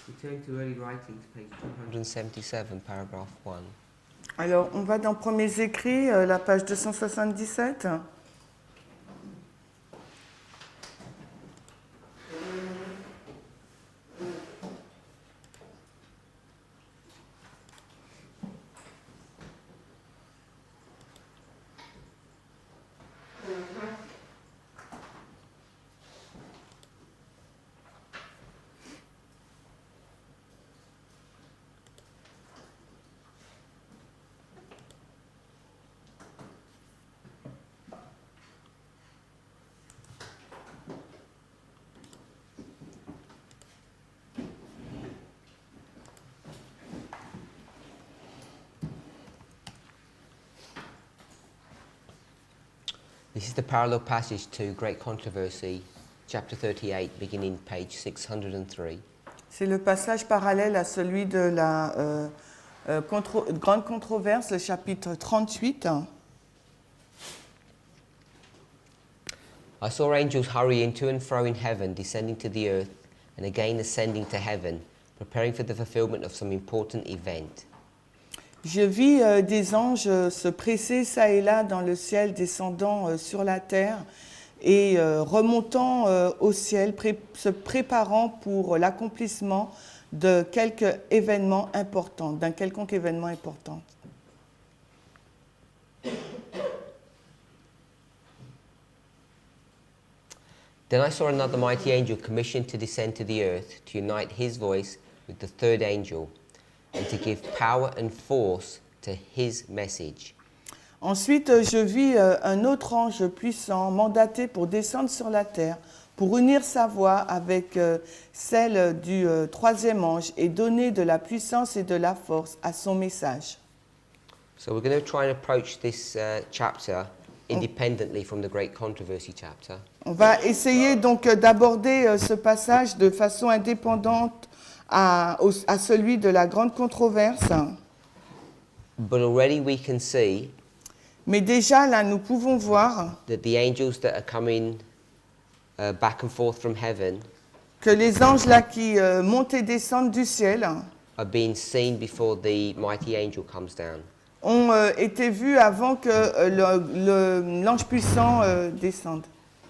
We turn to early writings, page 277, paragraph 1. Alors, on va dans Premiers écrits, la page 277. This is the parallel passage to Great Controversy, chapter 38, beginning page 603. C'est le passage parallèle à celui de la grande controverse, le chapitre 38. I saw angels hurrying to and fro in heaven, descending to the earth, and again ascending to heaven, preparing for the fulfillment of some important event. Je vis des anges se presser çà et là dans le ciel, descendant sur la terre et remontant au ciel, se préparant pour l'accomplissement de quelque événement important, d'un quelconque événement important. Then I saw another mighty angel commissioned to descend to the earth, to unite his voice with the third angel, and to give power and force to his message. Ensuite, je vis un autre ange puissant, mandaté pour descendre sur la terre, pour unir sa voix avec celle du troisième ange et donner de la puissance et de la force à son message. So we're going to try and approach this chapter independently from the Great Controversy chapter. On va essayer donc d'aborder ce passage de façon indépendante à celui de la grande controverse. But already we can see Mais déjà, là, nous pouvons voir that the angels that are coming back and forth from heaven que les anges là qui montent et descendent du ciel are being seen before the mighty angel comes down. ont été vus avant que l'ange puissant descende.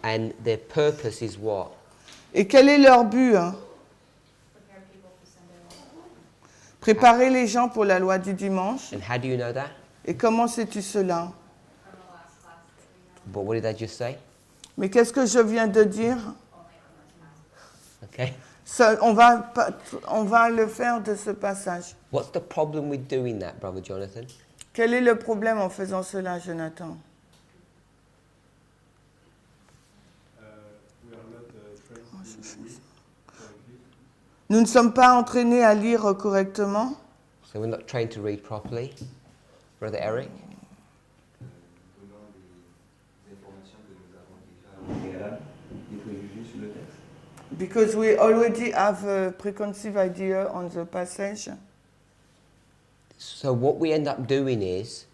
And their purpose is what? Et quel est leur but Préparer les gens pour la loi du dimanche. And how do you know that? Et comment sais-tu cela? But what did I just say? Mais qu'est-ce que je viens de dire? Okay. Ça, on va le faire de ce passage. What's the problem with doing that, Brother Jonathan? Quel est le problème en faisant cela, Jonathan? Nous ne sommes pas entraînés à lire correctement. So we're not trained to read properly. Brother Eric? Because we already have a preconceived idea on the passage. So what we end up doing is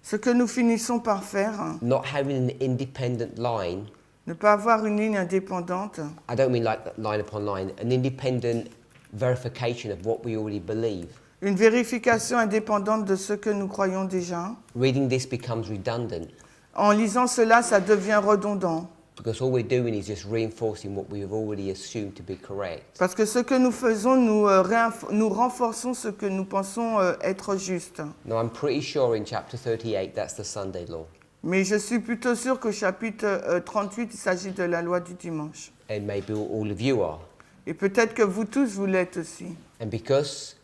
Ce que nous finissons par faire, not having an independent line. ne pas avoir une ligne indépendante. I don't mean like line upon line, an independent verification of what we already believe. Une vérification indépendante de ce que nous croyons déjà. Reading this becomes redundant En lisant cela, ça devient redondant. because all we're doing is just reinforcing what we have already assumed to be correct. Parce que ce que nous faisons, nous renforçons ce que nous pensons être juste. Now I'm pretty sure in chapter 38 that's the Sunday law. Mais je suis plutôt sûr qu'au chapitre 38, il s'agit de la loi du dimanche. And maybe all of you are. Et peut-être que vous tous, vous l'êtes aussi. And because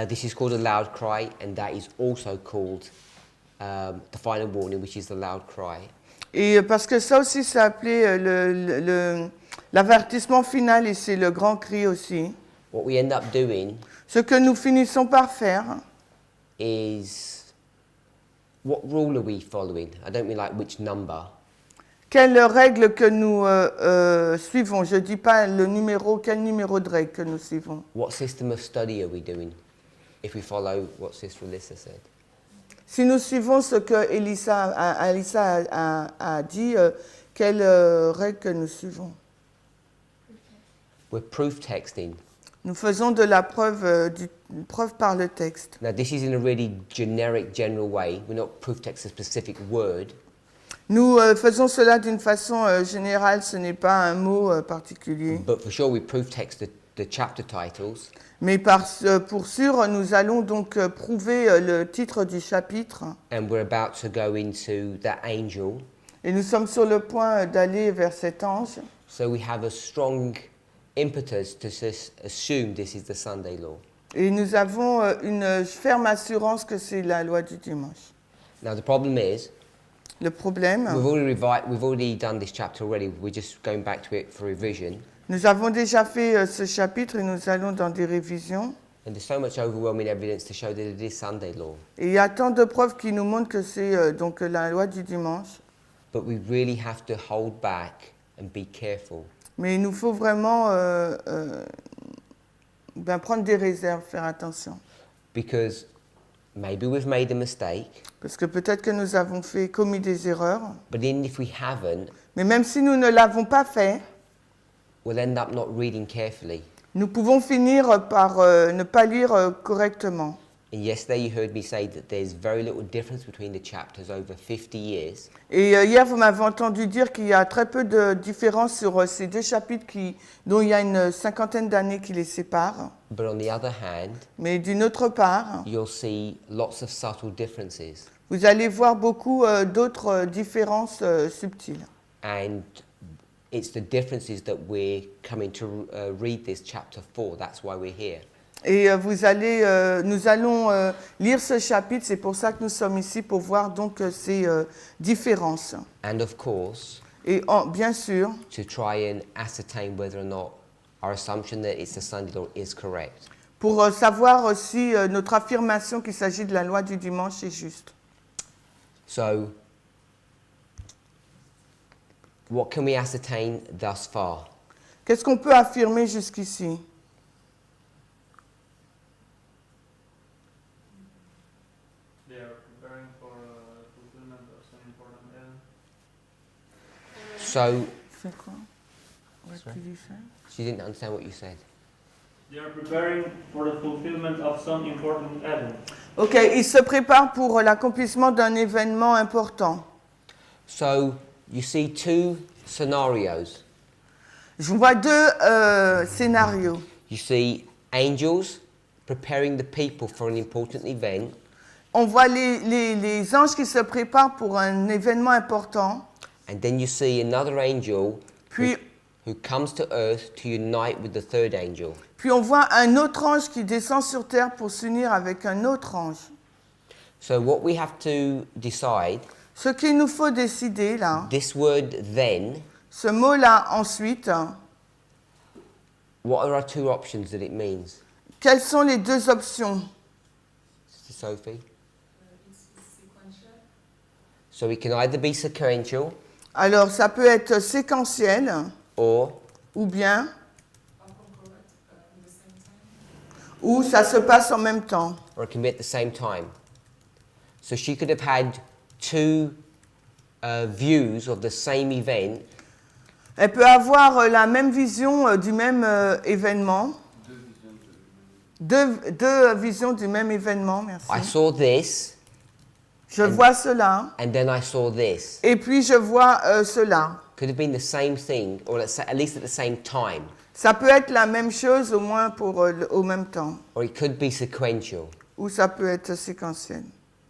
this is called a loud cry, and that is also called the final warning, which is the loud cry. Et parce que ça aussi, c'est appelé l'avertissement final et c'est le grand cri aussi. What we end up doing Ce que nous finissons par faire, is, what rule are we following? I don't mean like which number. quelle règle que nous suivons? Je ne dis pas le numéro, quel numéro de règle que nous suivons? What system of study are we doing if we follow what Sister Alyssa said? Si nous suivons ce que Alissa a dit, quelle règle que nous suivons? We're proof texting. Nous faisons de la preuve par le texte. Now, this is in a really generic, general way. We're not proof text a specific word, Nous faisons cela d'une façon générale, ce n'est pas un mot particulier. but for sure we proof text the chapter titles. Mais pour sûr, nous allons donc prouver le titre du chapitre. And we're about to go into that angel. Et nous sommes sur le point d'aller vers cet ange. So we have a strong impetus to assume this is the Sunday law. Et nous avons une ferme assurance que c'est la loi du dimanche. Now the problem is, Le problème, we've already done this chapter already. We're just going back to it for revision. nous avons déjà fait ce chapitre et nous allons dans des révisions. And there's so much overwhelming evidence to show that it is Sunday law. Et il y a tant de preuves qui nous montrent que c'est donc la loi du dimanche. But we really have to hold back and be careful. Mais il nous faut vraiment prendre des réserves, faire attention. Because maybe we've made a mistake, Parce que peut-être que nous avons commis des erreurs. but even if we haven't, Mais même si nous ne l'avons pas fait, we'll end up not reading carefully. nous pouvons finir par ne pas lire correctement. And yesterday you heard me say that there's very little difference between the chapters over 50 years. Et hier, vous m'avez entendu dire qu'il y a très peu de différence sur ces deux chapitres dont il y a une cinquantaine d'années qui les séparent. But on the other hand, Mais d'une autre part, you'll see lots of subtle differences. vous allez voir beaucoup d'autres différences subtiles. And it's the differences that we're coming to read this chapter for. That's why we're here. Et nous allons lire ce chapitre, c'est pour ça que nous sommes ici, pour voir donc ces différences. And of course, Et bien sûr, to try and ascertain whether or not our assumption that it's the Sunday law is correct. pour savoir si notre affirmation qu'il s'agit de la loi du dimanche est juste. So, what can we ascertain thus far? Qu'est-ce qu'on peut affirmer jusqu'ici? They are preparing for fulfillment of some important event. So, C'est quoi? What Sorry? did you say? she didn't understand what you said. They are preparing for the fulfillment of some important event. Ok, il se prépare pour l'accomplissement d'un événement important. So, you see two scenarios. Je vois deux scénarios. You see angels preparing the people for an important event, On voit les anges qui se préparent pour un événement important. and then you see another angel Puis, who comes to earth to unite with the third angel. puis on voit un autre ange qui descend sur terre pour s'unir avec un autre ange. So, what we have to decide, Ce qu'il nous faut décider là, this word then, ce mot-là ensuite, what are our two options that it means? quelles sont les deux options? Sister Sophie? So it can either be sequential Alors ça peut être séquentiel or ou bien ou ça se passe en même temps. it can be at the same time. So she could have had two views of the same event, Elle peut avoir la même vision du même événement. Deux visions du même événement, merci. I saw this Je vois cela and then I saw this. et puis je vois cela. Could have been the same thing, or at least at the same time, Ça peut être la même chose au moins au même temps or it could be sequential. ou ça peut être séquentiel.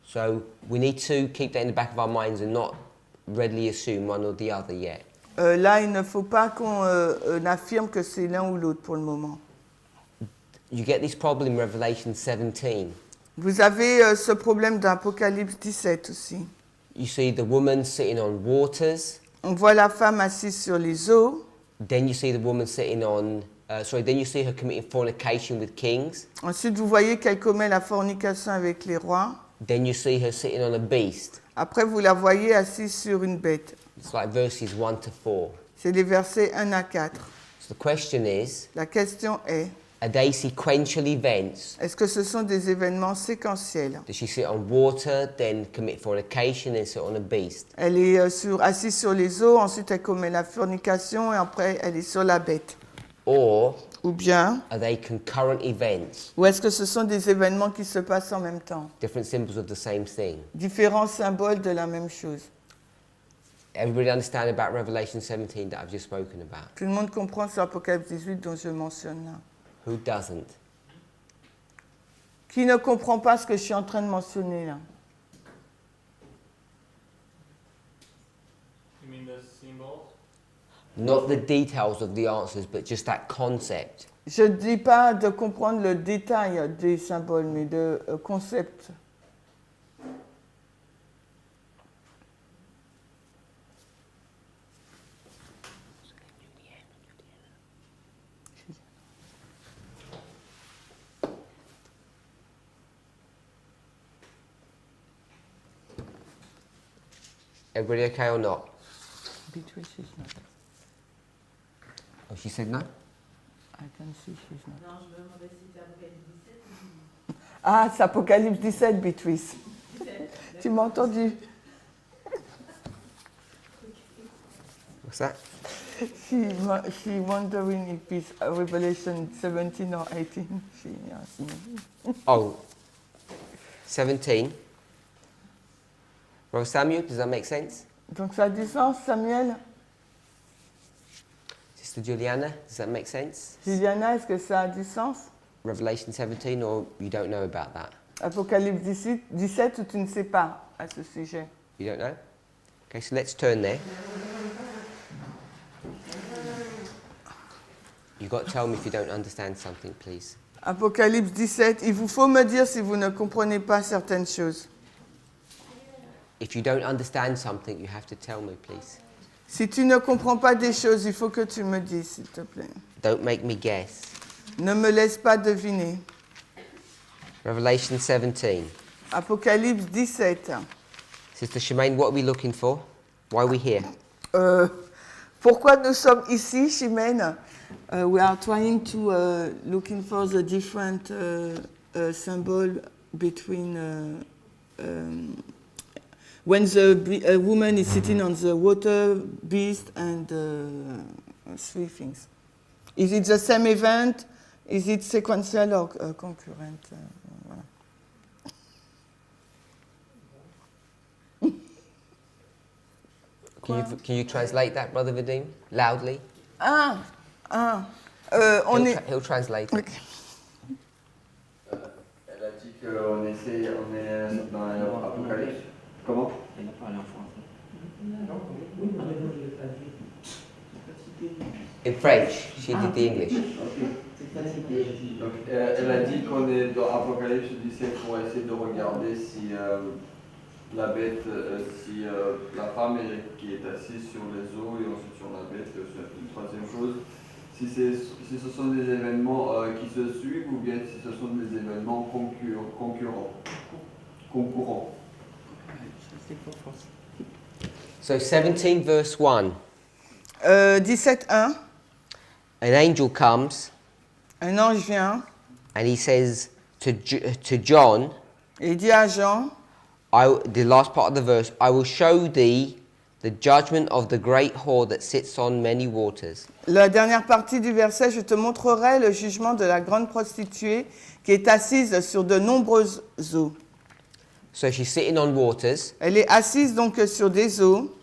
So we need to keep that in the back of our minds and not readily assume one or the other yet. Là, il ne faut pas qu'on affirme que c'est l'un ou l'autre pour le moment. You get this problem in Revelation 17. Vous avez ce problème d'Apocalypse 17 aussi. You see the woman sitting on waters. On voit la femme assise sur les eaux. Then you see the woman sitting on, then you see her committing fornication with kings. Ensuite, vous voyez qu'elle commet la fornication avec les rois. Then you see her sitting on a beast. Après, vous la voyez assise sur une bête. It's like verses 1 to 4. C'est les versets 1 à 4. So the question is, La question est, are they sequential events? est-ce que ce sont des événements séquentiels? Does she sit on water, then commit fornication, then sit on a beast? Elle est assise sur les eaux, ensuite elle commet la fornication et après elle est sur la bête. Or Ou bien, are they concurrent events, ou est-ce que ce sont des événements qui se passent en même temps? different symbols of the same thing? Différents symboles de la même chose. Everybody understand about Revelation 17 that I've just spoken about? Tout le monde comprend sur Apocalypse 18 dont je mentionne là. Who doesn't? Qui ne comprend pas ce que je suis en train de mentionner là? You mean the symbols? Not the details of the answers, but just that concept. Je ne dis pas de comprendre le détail des symboles, mais de concept. Everybody okay or not? Beatrice is not. Oh, she said no? I can see she's not. Non, je me demandais si c'était Apocalypse 17 ou Ah, c'est Apocalypse 17, Beatrice. 17. Tu m'as entendu? What's that? She wondering if it's Revelation 17 or 18. She asked me. Oh, 17. Brother Samuel, does that make sense? Donc ça a du sens, Samuel? Sister Juliana, does that make sense? Juliana, est-ce que ça a du sens? Revelation 17, or you don't know about that? Apocalypse 17 ou tu ne sais pas à ce sujet? You don't know? Okay, so let's turn there. You've got to tell me if you don't understand something, please. Apocalypse 17, il vous faut me dire si vous ne comprenez pas certaines choses. If you don't understand something, you have to tell me, please. Si tu ne comprends pas des choses, il faut que tu me dises, s'il te plaît. Don't make me guess. Ne me laisse pas deviner. Revelation 17. Apocalypse 17. Sister Shemaine, what are we looking for? Why are we here? Pourquoi nous sommes ici, Chimène? We are trying to looking for the different symbol between when the woman is sitting on the water beast and three things. Is it the same event? Is it sequential or concurrent? Voilà. Can you translate that, Brother Vadim, loudly? He'll translate it. Okay. Elle a dit qu'on on est dans l'Apocalypse. Comment? Elle a parlé en français. In French, she did the English. Donc, elle a dit qu'on est dans Apocalypse 17 pour essayer de regarder si la bête, si la femme qui est assise sur les eaux et ensuite sur la bête, c'est une troisième chose. Si ce sont des événements qui se suivent ou bien si ce sont des événements concurrents. So 17 verse 1. 17.1. An angel comes Un ange vient and he says to John, et il dit à Jean, the last part of the verse, I will show thee the judgment of the great whore that sits on many waters. la dernière partie du verset, je te montrerai le jugement de la grande prostituée qui est assise sur de nombreuses eaux. So she's sitting on waters. Elle est assise donc sur des eaux.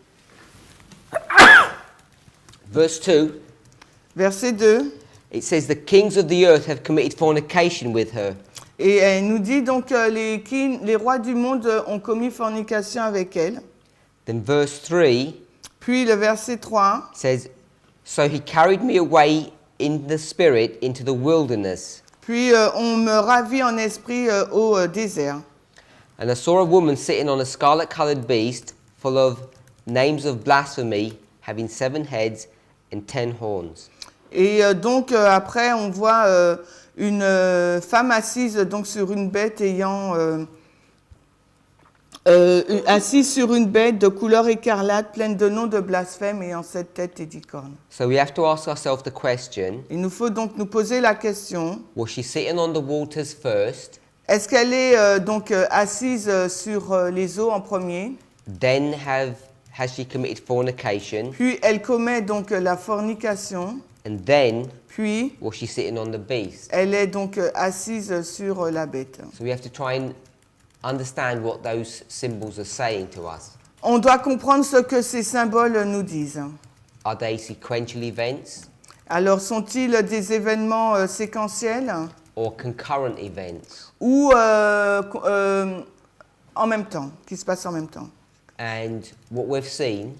Verse 2, Verset 2. it says the kings of the earth have committed fornication with her. Et elle nous dit donc les rois du monde ont commis fornication avec elle. Then verse 3 Puis le verset 3. says, so he carried me away in the spirit into the wilderness. Puis on me ravit en esprit au désert. And I saw a woman sitting on a scarlet-coloured beast full of names of blasphemy, having 7 heads and 10 horns. Et donc après on voit une femme assise donc sur une bête ayant assise sur une bête de couleur écarlate pleine de noms de blasphème ayant 7 têtes et 10 cornes. So we have to ask ourselves the question, Il nous faut donc nous poser la question, was she sitting on the waters first, est-ce qu'elle est donc assise sur les eaux en premier, then has she committed fornication, puis elle commet donc la fornication, And then, Puis, was she sitting on the beast? elle est donc assise sur la bête. So we have to try and understand what those symbols are saying to us. On doit comprendre ce que ces symboles nous disent. Are they sequential events Alors, sont-ils des événements séquentiels or concurrent events? ou en même temps, qui se passent en même temps? And what we've seen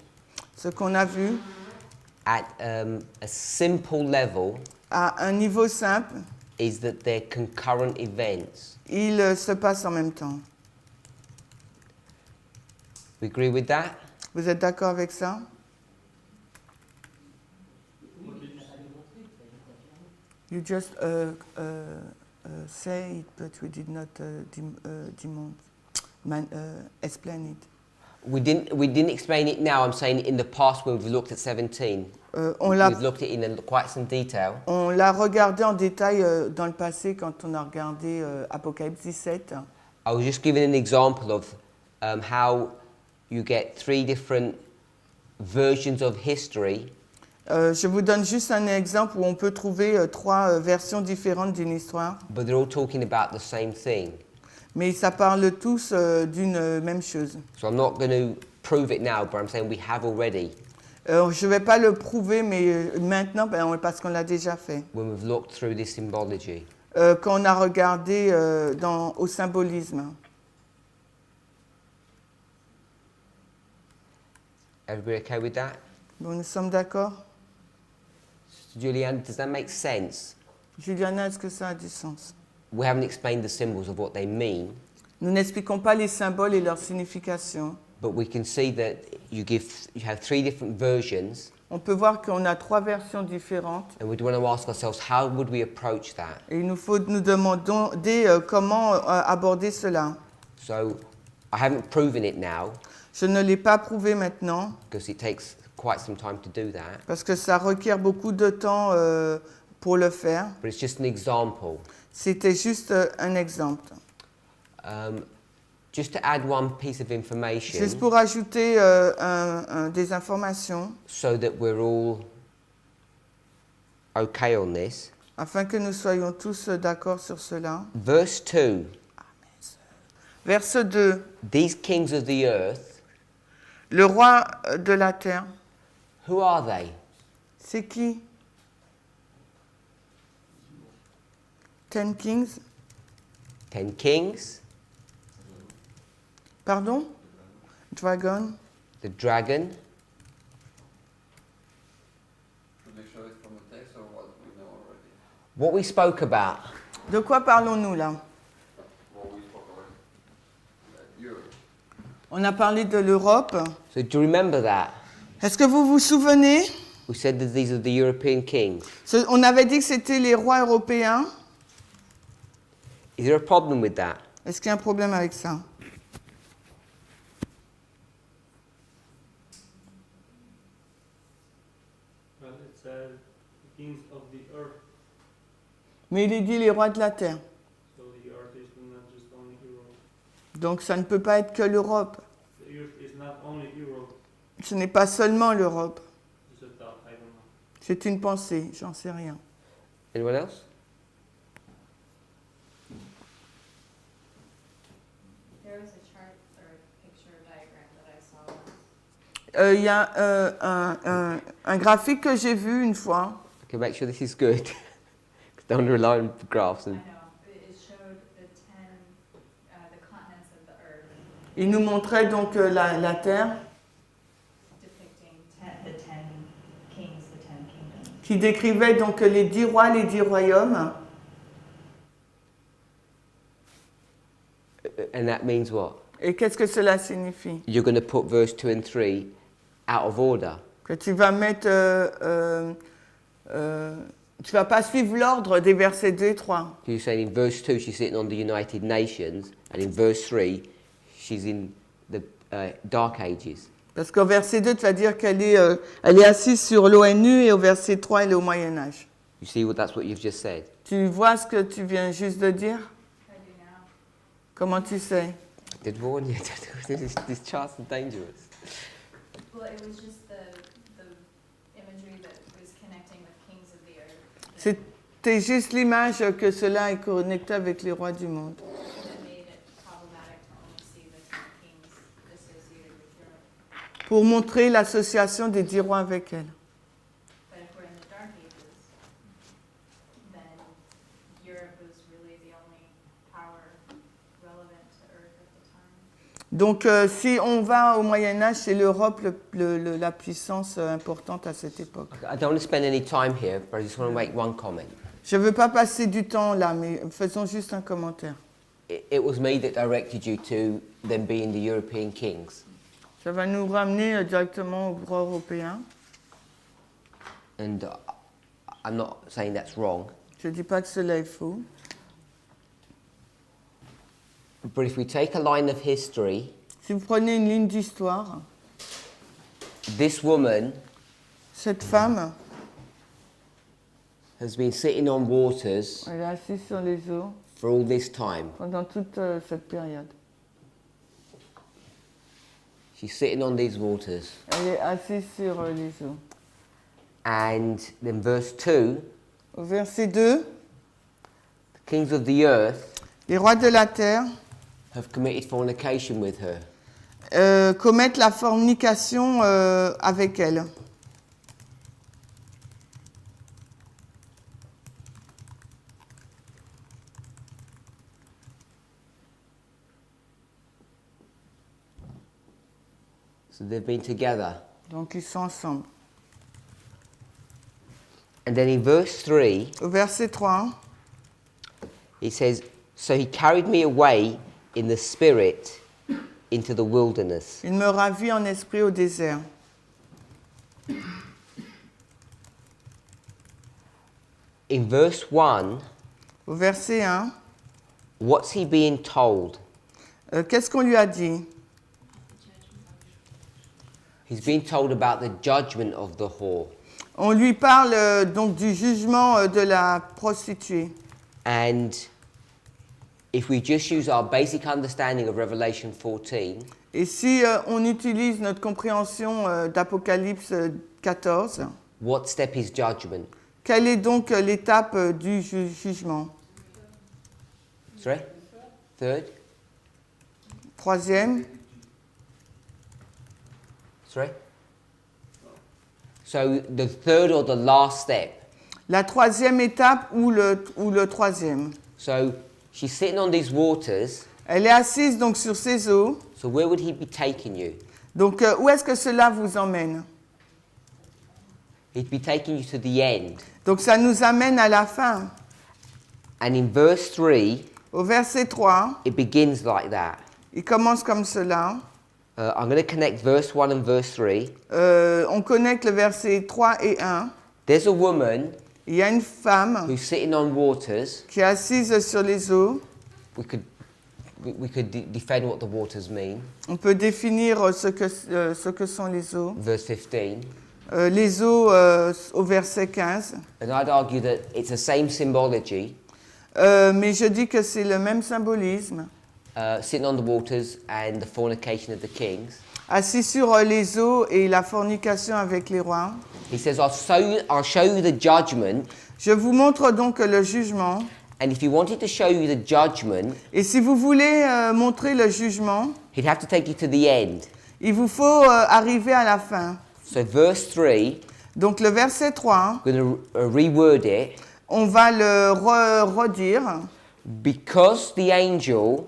Ce qu'on a vu at a simple level à un niveau simple, is that they're concurrent events. ils se passent en même temps. We agree with that? Vous êtes d'accord avec ça? You just say it, but we did not explain it. We didn't explain it now. I'm saying it in the past when we've looked at 17. On l'a We've looked at it in quite some detail. On l'a regardé en détail dans le passé quand on a regardé Apocalypse 17. I was just giving an example of how you get 3 different versions of history, Je vous donne juste un exemple où on peut trouver 3 versions différentes d'une histoire, but they're all talking about the same thing. mais ça parle tous d'une même chose. So I'm not going to prove it now, but I'm saying we have already Je ne vais pas le prouver, mais maintenant, parce qu'on l'a déjà fait. when we've looked through this symbology. Quand on a regardé au symbolisme. Everybody okay with that? Bon, nous sommes d'accord? Julianne, does that make sense? Juliana, est-ce que ça a du sens? We haven't explained the symbols of what they mean, Nous n'expliquons pas les symboles et leur signification. but we can see that you have 3 different versions, On peut voir qu'on a 3 versions différentes and we want to ask ourselves, how would we approach that? et il nous faut nous demander comment aborder cela. So I haven't proven it now, Je ne l'ai pas prouvé maintenant because it takes quite some time to do that, parce que ça requiert beaucoup de temps pour le faire. but it's just an example. C'était juste un exemple. Just to add one piece of information, Juste pour ajouter des informations so that we're all okay on this. afin que nous soyons tous d'accord sur cela. Verse 2, Verset 2. these kings of the earth, Le roi de la terre, who are they? c'est qui? 10 kings? 10 kings, Pardon? Dragon? the dragon. Should we show it from the text or what we know already? What we spoke about, De quoi parlons-nous là? What we spoke about. Europe. On a parlé de l'Europe. so do you remember that? Est-ce que vous vous souvenez? We said that these are the European kings. On avait dit que c'était les rois européens. Is there a problem with that? Est-ce qu'il y a un problème avec ça? Well, it says the kings of the earth. Mais il est dit les rois de la terre. So the earth is not just only Europe. Donc ça ne peut pas être que l'Europe. The earth is not only Europe. Ce n'est pas seulement l'Europe. It's a thought, I don't know. C'est une pensée, j'en sais rien. Anyone else? There was a chart or a picture or diagram that I saw once. Il y a un graphique que j'ai vu une fois. Okay, make sure this is good. 'Cause don't rely on graphs I and know, it showed the continents of the earth Il nous montrait donc la terre depicting the 10 kings, the 10 kingdoms. qui décrivait donc les 10 rois, les 10 royaumes. and that means what? Et qu'est-ce que cela signifie? You're going to put verse 2 and 3 out of order. Que tu vas mettre... tu vas pas suivre l'ordre des versets 2 et 3. You're saying in verse 2 she's sitting on the United Nations, and in verse 3 she's in the Dark Ages. Parce qu'au verset 2, tu vas dire qu'elle est assise sur l'ONU et au verset 3, elle est au Moyen-Âge. You see that's what you've just said? Tu vois ce que tu viens juste de dire? I do now. Comment tu sais? I did warn you. These charts are dangerous. Well, it was just the imagery that was connecting with kings of C'était juste l'image que cela est connecté avec les rois du monde. That made it problematic to only see the 10 kings associated with Europe. Pour montrer l'association des 10 rois avec elle. But if we're in the Dark Ages, then Europe was really the only power relevant to Earth at the time. Donc si on va au Moyen-Âge, c'est l'Europe la puissance importante à cette époque. I don't want to spend any time here, but I just want to make one comment. Je ne veux pas passer du temps là, mais faisons juste un commentaire. It was me that directed you to them being the European kings. Ça va nous ramener directement au roi européen. And I'm not saying that's wrong, Je ne dis pas que cela est faux. but if we take a line of history, Si vous prenez une ligne d'histoire, this woman cette femme, has been sitting on waters elle est assise sur les eaux for all this time. pendant toute cette période. She's sitting on these waters. Elle est assise sur les eaux. And then verse 2, Au verset 2, the kings of the earth les rois de la terre have committed fornication with her. commettent la fornication avec elle. So they've been together. Donc ils sont ensemble. And then in verse 3, Au verset 3, it says, So he carried me away in the spirit into the wilderness. il me ravit en esprit au désert. In verse 1, Au verset 1, what's he being told? qu'est-ce qu'on lui a dit? He's being told about the judgment of the whore. On lui parle donc du jugement de la prostituée. And if we just use our basic understanding of Revelation 14, Et si on utilise notre compréhension d'Apocalypse 14, what step is judgment? quelle est donc l'étape du jugement? Sorry? Third? Troisième, Sorry? So the third or the last step. la troisième étape ou le troisième. So she's sitting on these waters. Elle est assise donc sur ces eaux. So where would he be taking you? Donc où est-ce que cela vous emmène? He'd be taking you to the end. Donc ça nous amène à la fin. And in verse 3, Au verset 3, it begins like that. il commence comme cela. I'm going to connect verse 1 and verse 3. On connecte le verset 3 et 1. There's a woman Il y a une femme who's sitting on waters. qui est assise sur les eaux. We could defend what the waters mean. On peut définir ce que sont les eaux. Verse 15. Les eaux au verset 15. And I'd argue that it's the same symbology, Mais je dis que c'est le même symbolisme. sitting on the waters and the fornication of the kings. Assis sur les eaux et la fornication avec les rois. He says, I'll show you the judgment. Je vous montre donc le jugement. And if he wanted to show you the judgment, Et si vous voulez montrer le jugement, he'd have to take you to the end. il vous faut arriver à la fin. So verse 3, Donc le verset 3, I'm going to reword it. on va le redire. Because the angel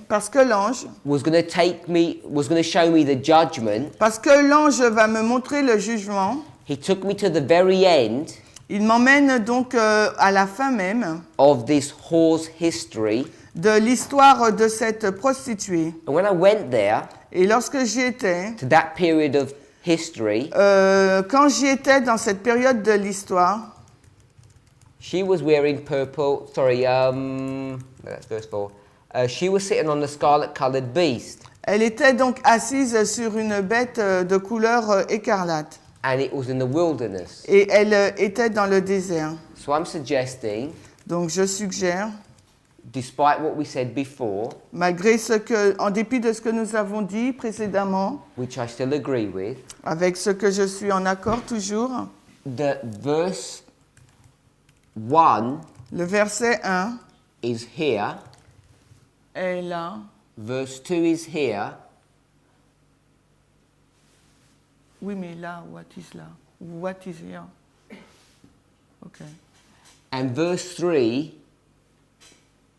Parce que l'ange, was going to show me the judgment, parce que l'ange va me montrer le jugement, he took me to the very end il m'emmène donc à la fin même of this whore's history. de l'histoire de cette prostituée. And when I went there, Et lorsque j'y étais, to that period of history, quand j'y étais dans cette période de l'histoire, she was wearing purple. No, that's verse 4. She was sitting on the scarlet-colored beast, elle était donc assise sur une bête de couleur écarlate. and it was in the wilderness. Et elle était dans le désert. So I'm suggesting, Donc je suggère, despite what we said before, malgré en dépit de ce que nous avons dit précédemment, which I still agree with, avec ce que je suis en accord toujours, the verse 1 Le verset 1 is here, est là. verse 2 is here, Oui, mais là, what is là? What is here? Ok. and verse 3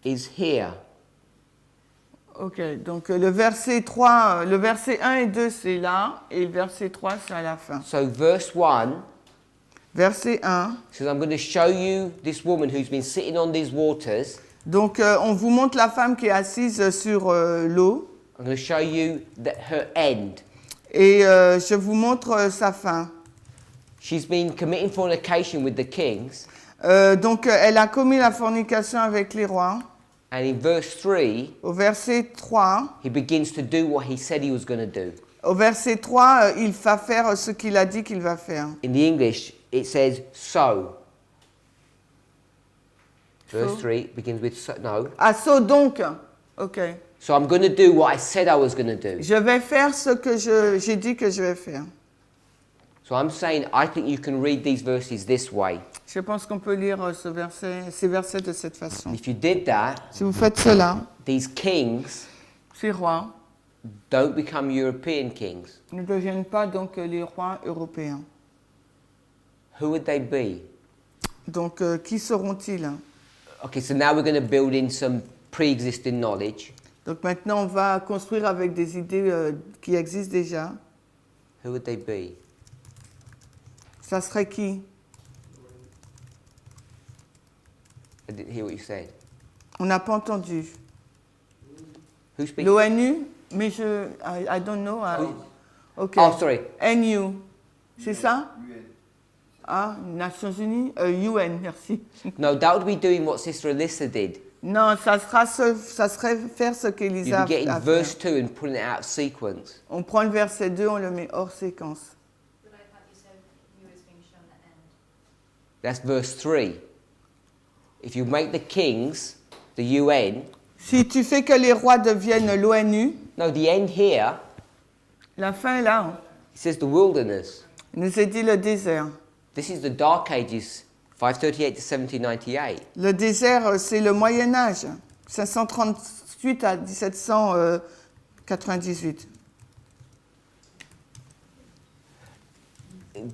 is here. Ok, donc le verset 3, le verset 1 et 2, c'est là, et le verset 3, c'est à la fin. So verse 1 Verset 1. says, I'm going to show you this woman who's been sitting on these waters. Donc, on vous montre la femme qui est assise sur l'eau, I'm going to show you her end. et je vous montre sa fin. She's been committing fornication with the kings. Donc, elle a commis la fornication avec les rois. And in verse 3, Au verset 3, he begins to do what he said he was going to do. au verset 3, il va faire ce qu'il a dit qu'il va faire. In the English, it says so. Verse So? 3 begins with so, no. Ah, so donc, ok. So I'm going to do what I said I was going to do. Je vais faire ce que j'ai dit que je vais faire. So I'm saying I think you can read these verses this way. Je pense qu'on peut lire ces versets de cette façon. If you did that, Si vous faites cela, these kings ces rois don't become European kings. ne deviennent pas donc les rois européens. Who would they be? Donc, qui seront-ils? Okay, so now we're going to build in some pre-existing knowledge. Donc maintenant, on va construire avec des idées qui existent déjà. Who would they be? Ça serait qui? I didn't hear what you said. On n'a pas entendu. Who speaks? L'ONU? Mais I don't know. Ok. Oh, sorry. NU. C'est ça? Ah, Nations Unies? UN, merci. No, that would be doing what Sister Alyssa did. Non, ça serait faire ce You'd qu'Elisa be getting a verse fait. 2 and putting it out of sequence. On prend le verset 2, on le met hors séquence. But I thought you said he was being shown the end. That's verse 3. If you make the kings the UN, Si tu fais que les rois deviennent l'ONU, no, the end here, la fin est là. Hein. it says the wilderness. Il nous est dit le désert. This is the Dark Ages, 538 to 1798. Le désert, c'est le Moyen Âge, 538 à 1798.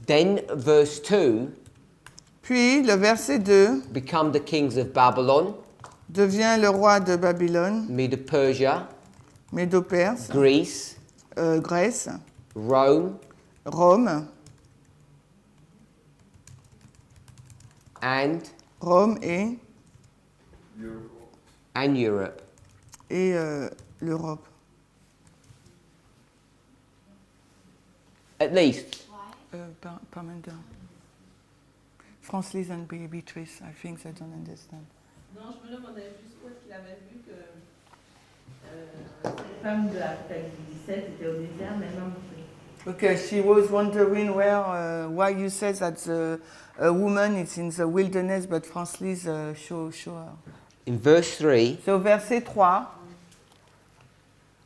Then verse 2, Puis, le verset 2 become the kings of Babylon, devient le roi de Babylone, Medo-Persia, Médo-Perse, Greece, Grèce, Rome, Rome, and Rome et Europe. l'Europe. At least. Parminder. Francis and Beatrice, I think they don't understand. Non, je me demandais juste où est-ce qu'il avait vu que cette femme de l'Apocalypse 17 était au désert, mais non. Okay, she was wondering why you said that a woman is in the wilderness, but Francis show her. In verse 3, C'est au verset 3.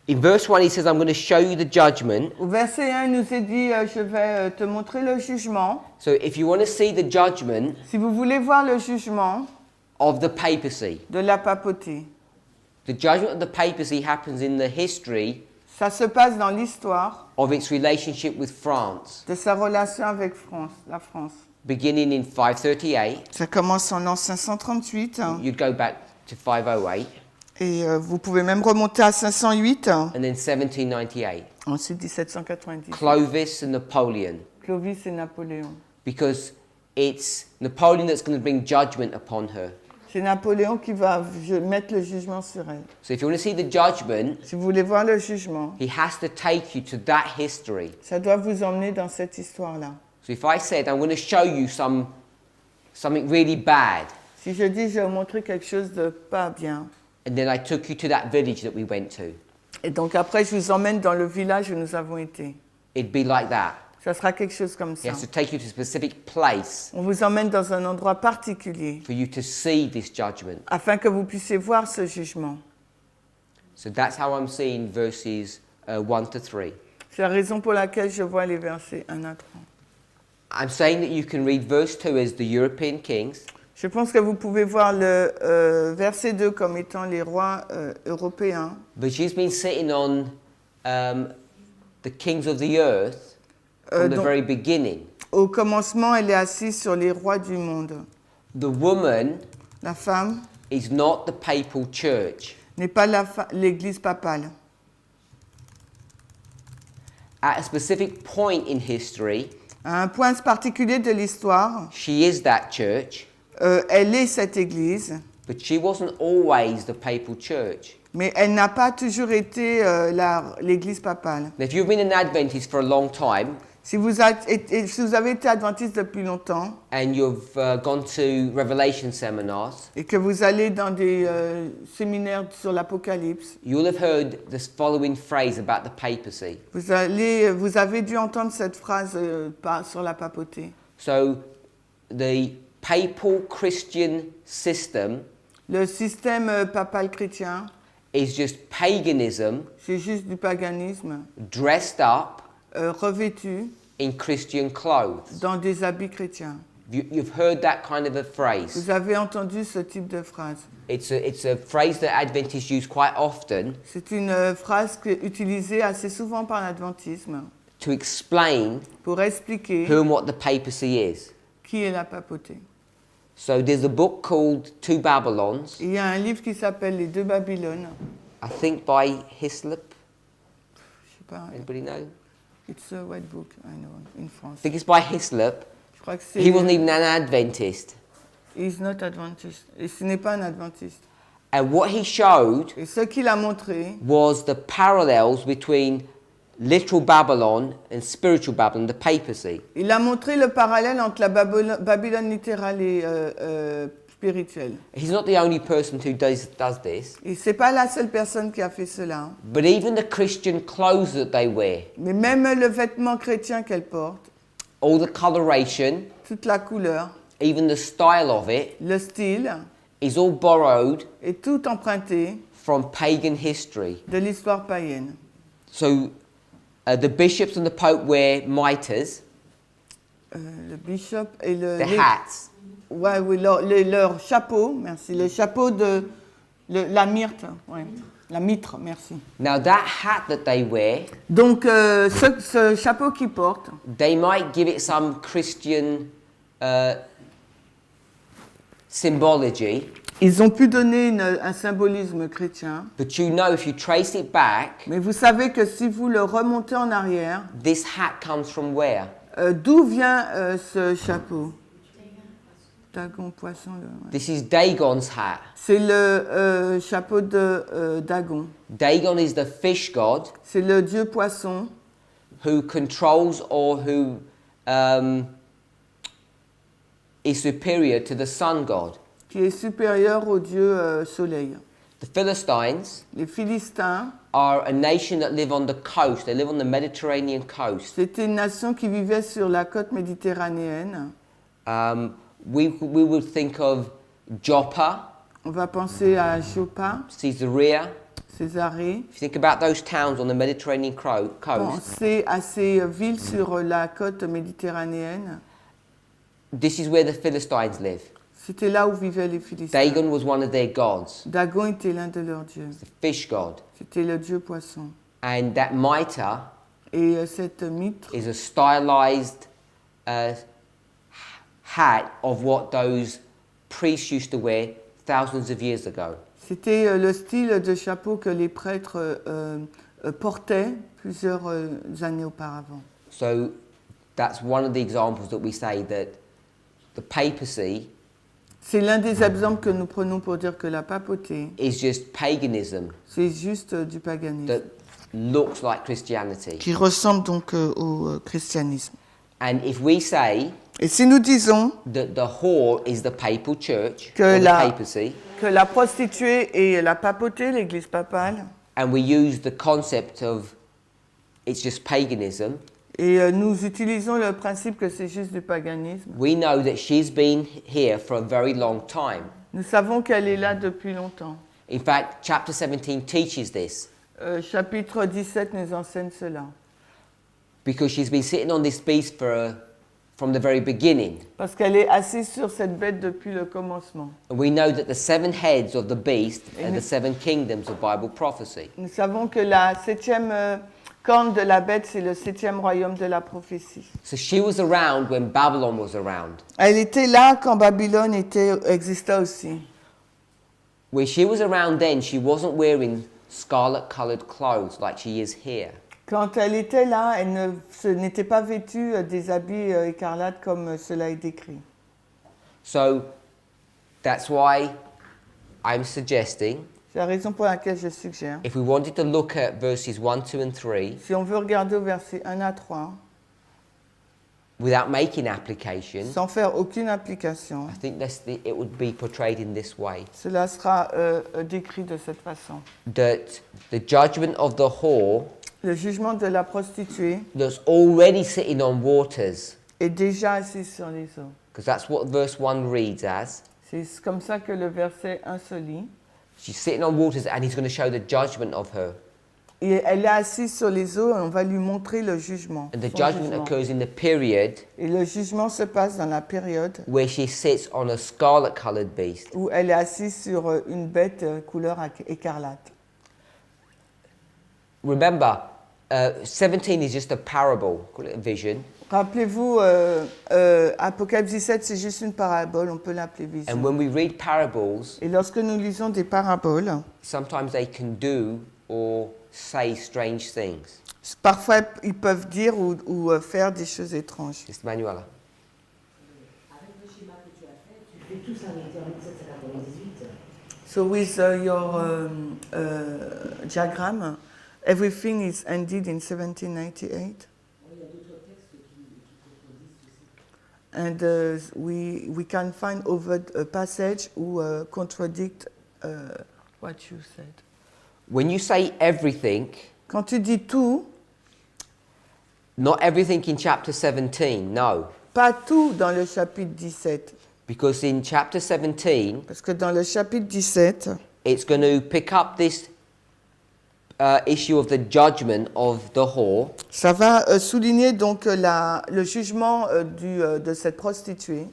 in verse 1 he says, I'm going to show you the judgment. Au verset 1, il nous est dit, je vais te montrer le jugement. So if you want to see the judgment Si vous voulez voir le jugement of the papacy, de la papauté, the judgment of the papacy happens in the history ça se passe dans l'histoire of its relationship with France, de sa relation avec la France. beginning in 538. Ça commence en l'an 538 You'd go back to 508 et vous pouvez même remonter à 508, and then 1798. ensuite 1790. Clovis and Napoleon, Clovis et Napoléon. because it's Napoleon that's going to bring judgment upon her. C'est Napoléon qui va mettre le jugement sur elle. So if you want to see the judgment, Si vous voulez voir le jugement, he has to take you to that history. ça doit vous emmener dans cette histoire-là. So if I said, I'm going to show you something really bad, Si je dis, je vais vous montrer quelque chose de pas bien, and then I took you to that village that we went to, et donc après je vous emmène dans le village où nous avons été, it'd be like that. ça sera quelque chose comme He ça. has to take you to a specific place On vous emmène dans un endroit particulier for you to see this judgment. afin que vous puissiez voir ce jugement. So that's how I'm seeing verses 1 to 3. C'est la raison pour laquelle je vois les versets 1 à 3. I'm saying that you can read verse 2 as the European kings, Je pense que vous pouvez voir le verset 2 comme étant les rois européens. but she's been sitting on the kings of the earth from the Donc, very beginning. au commencement, elle est assise sur les rois du monde. The woman La femme is not the papal church. n'est pas l'église papale. At a specific point in history, À un point particulier de l'histoire, she is that church, elle est cette église, but she wasn't always the papal church. mais elle n'a pas toujours été l'église papale. Now, if you've been an Adventist for a long time Si vous avez été adventiste depuis longtemps and you've gone to Revelation seminars, et que vous allez dans des séminaires sur l'Apocalypse, you'll have heard this following phrase about the papacy. vous avez dû entendre cette phrase sur la papauté. So, the papal Christian system Le système papal chrétien, is just paganism c'est juste du paganisme dressed up revêtu in Christian clothes. dans des habits chrétiens. You've heard that kind of a phrase. Vous avez entendu ce type de phrase. It's a phrase that Adventists use quite often C'est une phrase utilisée assez souvent par l'adventisme to explain pour expliquer who and what the papacy is. qui est la papauté. So there's a book called Two Babylons, Il y a un livre qui s'appelle Les deux Babylones. I think by Hislop. Je sais pas. Anybody know? It's a white book, I know, in France. I think it's by Hislop. Je crois que c'est. He wasn't even an Adventist. He's not Adventist. Et ce n'est pas un adventiste. And what he showed Et ce qu'il a montré, was the parallels between literal Babylon and spiritual Babylon, the papacy. il a montré le parallèle entre la Babylone littérale et spirituelle. He's not the only person who does this, Et c'est pas la seule personne qui a fait cela. but even the Christian clothes that they wear, Mais même le vêtement chrétien qu'elle porte, all the coloration, toute la couleur, even the style of it, le style, is all borrowed est tout emprunté from pagan history. de l'histoire païenne. So the bishops and the pope wear mitres, Le bishop et the hats. Ouais, oui, leur chapeau, merci. Le chapeau de la myrte, ouais. La mitre, merci. Now that hat that they wear, Donc, ce chapeau qu'ils portent, they might give it some Christian symbology, ils ont pu donner un symbolisme chrétien. but you know if you trace it back, Mais vous savez que si vous le remontez en arrière, this hat comes from where? d'où vient ce chapeau? Dagon, poisson. Ouais. This is Dagon's hat. C'est le chapeau de Dagon. Dagon is the fish god C'est le dieu poisson who controls or who is superior to the sun god. qui est supérieur au dieu soleil. The Philistines Les Philistins, are a nation that live on the coast. They live on the Mediterranean coast. c'était une nation qui vivait sur la côte méditerranéenne. We would think of Joppa, On va penser à Joppa, Caesarea. Césarée. If you think about those towns on the Mediterranean coast, Pensez à ces villes sur la côte méditerranéenne. this is where the Philistines live. C'était là où vivaient les Philistins. Dagon was one of their gods, Dagon était l'un de leurs dieux. the fish god. C'était le dieu poisson. And that mitre Et cette mitre, is a stylized hat of what those priests used to wear thousands of years ago. c'était le style de chapeau que les prêtres portaient plusieurs années auparavant. So that's one of the examples that we say that the papacy C'est l'un des exemples que nous prenons pour dire que la papauté, is just paganism c'est juste du paganisme, that looks like Christianity. qui ressemble donc au christianisme. And if we say Et si nous disons that the whore is the papal church, Que or the la- papacy, que la prostituée est la papauté, l'église papale, and we use the concept of it's just paganism, et nous utilisons le principe que c'est juste du paganisme, we know that she's been here for a very long time. nous savons qu'elle est là depuis longtemps. In fact, chapter 17 teaches this Chapitre 17 nous enseigne cela. because she's been sitting on this beast for from the very beginning. Parce qu'elle est assise sur cette bête depuis le commencement. And we know that the 7 heads of the beast are Amen. the 7 kingdoms of Bible prophecy. Nous savons que la 7e corne de la bête, c'est le 7e royaume de la prophétie. So she was around when Babylon was around. Elle était là quand Babylone existait aussi. When she was around then, she wasn't wearing scarlet-coloured clothes like she is here. Quand elle était là, elle n'était pas vêtue des habits écarlates comme cela est décrit. So that's why I'm suggesting, C'est la raison pour laquelle je suggère, if we wanted to look at verses 1, 2 and 3, si on veut regarder au verset 1 à 3, without making application, sans faire aucune application, I think it would be portrayed in this way. cela sera décrit de cette façon. That the judgment of the whore Le jugement de la prostituée that's already sitting on waters, est déjà assis sur les eaux. because that's what verse 1 reads as. C'est comme ça que le verset 1 se lit. She's sitting on waters and he's going to show the judgment of her. Et elle est assise sur les eaux et on va lui montrer le jugement. And the son judgment jugement. occurs in the period Et le jugement se passe dans la période where she sits on a scarlet-coloured beast. où elle est assise sur une bête couleur écarlate. Remember, 17 is just a parable, call it a vision. Rappelez-vous, Apocalypse 17, c'est juste une parabole, on peut l'appeler And vision. when we read parables, Et lorsque nous lisons des paraboles, sometimes they can do or say strange things. parfois ils peuvent dire ou faire des choses étranges. Mr. Manuela. Avec le schéma que tu as fait, tu fais tout ça en 1798. So with your diagram, everything is ended in 1798. Il y a d'autres textes qui contredisent ceci. And we can find over a passage who contradict what you said. When you say everything, Quand tu dis tout, not everything in chapter 17, no. pas tout dans le chapitre 17, Because in chapter 17, parce que dans le chapitre 17, it's going to pick up this issue of the judgment of the whore, ça va souligner donc le jugement de cette prostituée.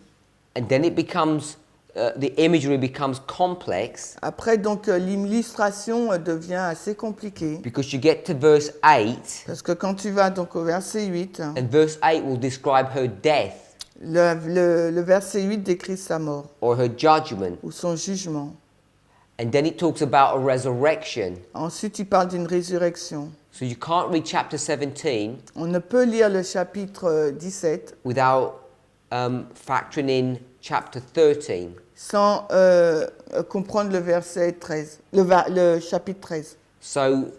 and then it becomes, the imagery becomes complex, Après donc l'illustration devient assez compliquée, because you get to verse 8, parce que quand tu vas donc au verset 8, and verse 8 will describe her death le verset 8 décrit sa mort or her judgment, ou son jugement. and then it talks about a resurrection. Ensuite, il parle d'une résurrection. So you can't read chapter 17 On ne peut lire le chapitre 17 without factoring in chapter 13. sans comprendre le verset 13, le chapitre 13. So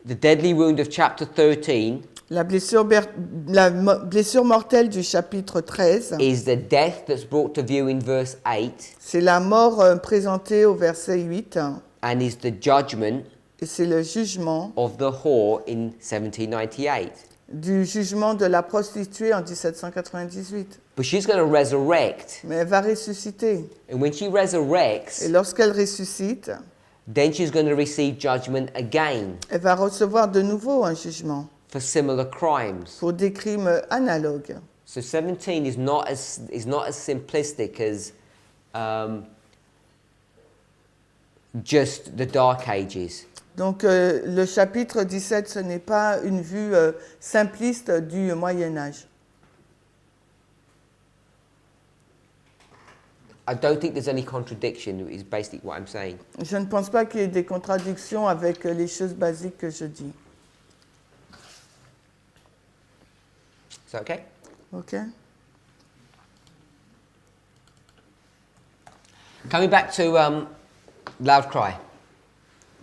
the deadly wound of chapter 13 La blessure mortelle du chapitre 13, is the death that's brought to view in verse 8 c'est la mort présentée au verset 8, and is the judgment et c'est le jugement of the whore in 1798. du jugement de la prostituée en 1798. But she's going to resurrect. Mais elle va ressusciter. And when she resurrects, Et lorsqu'elle ressuscite, then she's going to receive judgment again elle va recevoir de nouveau un jugement for similar crimes. pour des crimes analogues. So 17 is not as simplistic as just the Dark Ages. Donc le chapitre 17, ce n'est pas une vue simpliste du Moyen-Âge. I don't think there's any contradiction, is basically what I'm saying. Je ne pense pas qu'il y ait des contradictions avec les choses basiques que je dis. Is that okay? OK? Coming back to loud cry.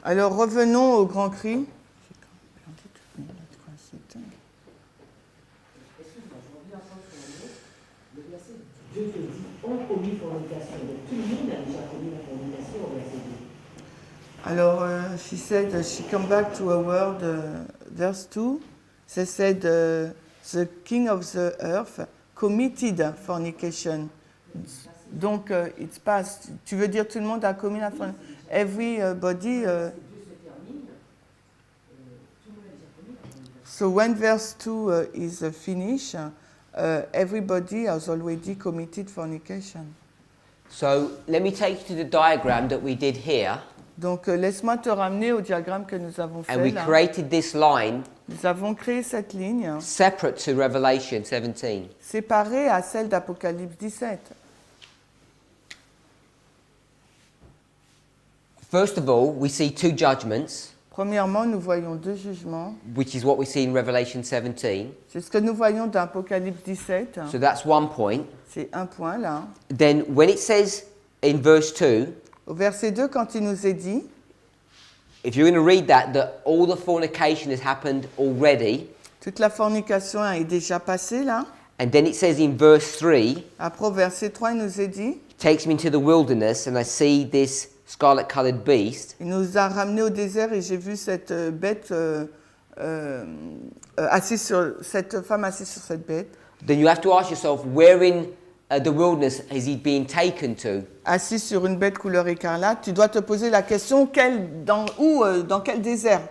Alors revenons au grand cri. Excuse-moi, je reviens encore sur un mot. Le verset 2 te dit ont commis fornication. Donc tout le monde a déjà commis la fornication au verset 2. Alors, she said she come back to a word, verse 2. She said the king of the earth committed fornication. Donc, it's past. Tu veux dire tout le monde a commis la fornication? Everybody. So when verse 2 is finished, everybody has already committed fornication. So let me take you to the diagram that we did here. Donc laisse-moi te ramener au diagramme que nous avons And fait we là. created this line Nous avons créé cette ligne separate to Revelation 17. séparée à celle d'Apocalypse 17. First of all, we see two judgments, Premièrement, nous voyons deux jugements. which is what we see in Revelation 17. C'est ce que nous voyons dans Apocalypse 17. So that's one point. C'est un point là. Then when it says in verse 2, Au verset 2, quand il nous est dit, if you're going to read that all the fornication has happened already, toute la fornication est déjà passée là. and then it says in verse 3, Après, au verset 3, il nous est dit, takes me into the wilderness and I see this scarlet-colored beast. il nous a ramenés au désert et j'ai vu cette bête assise sur cette femme assise sur cette bête, Then you have to ask yourself, where in the wilderness has he been taken to? assise sur une bête couleur écarlate. Tu dois te poser la question dans quel désert?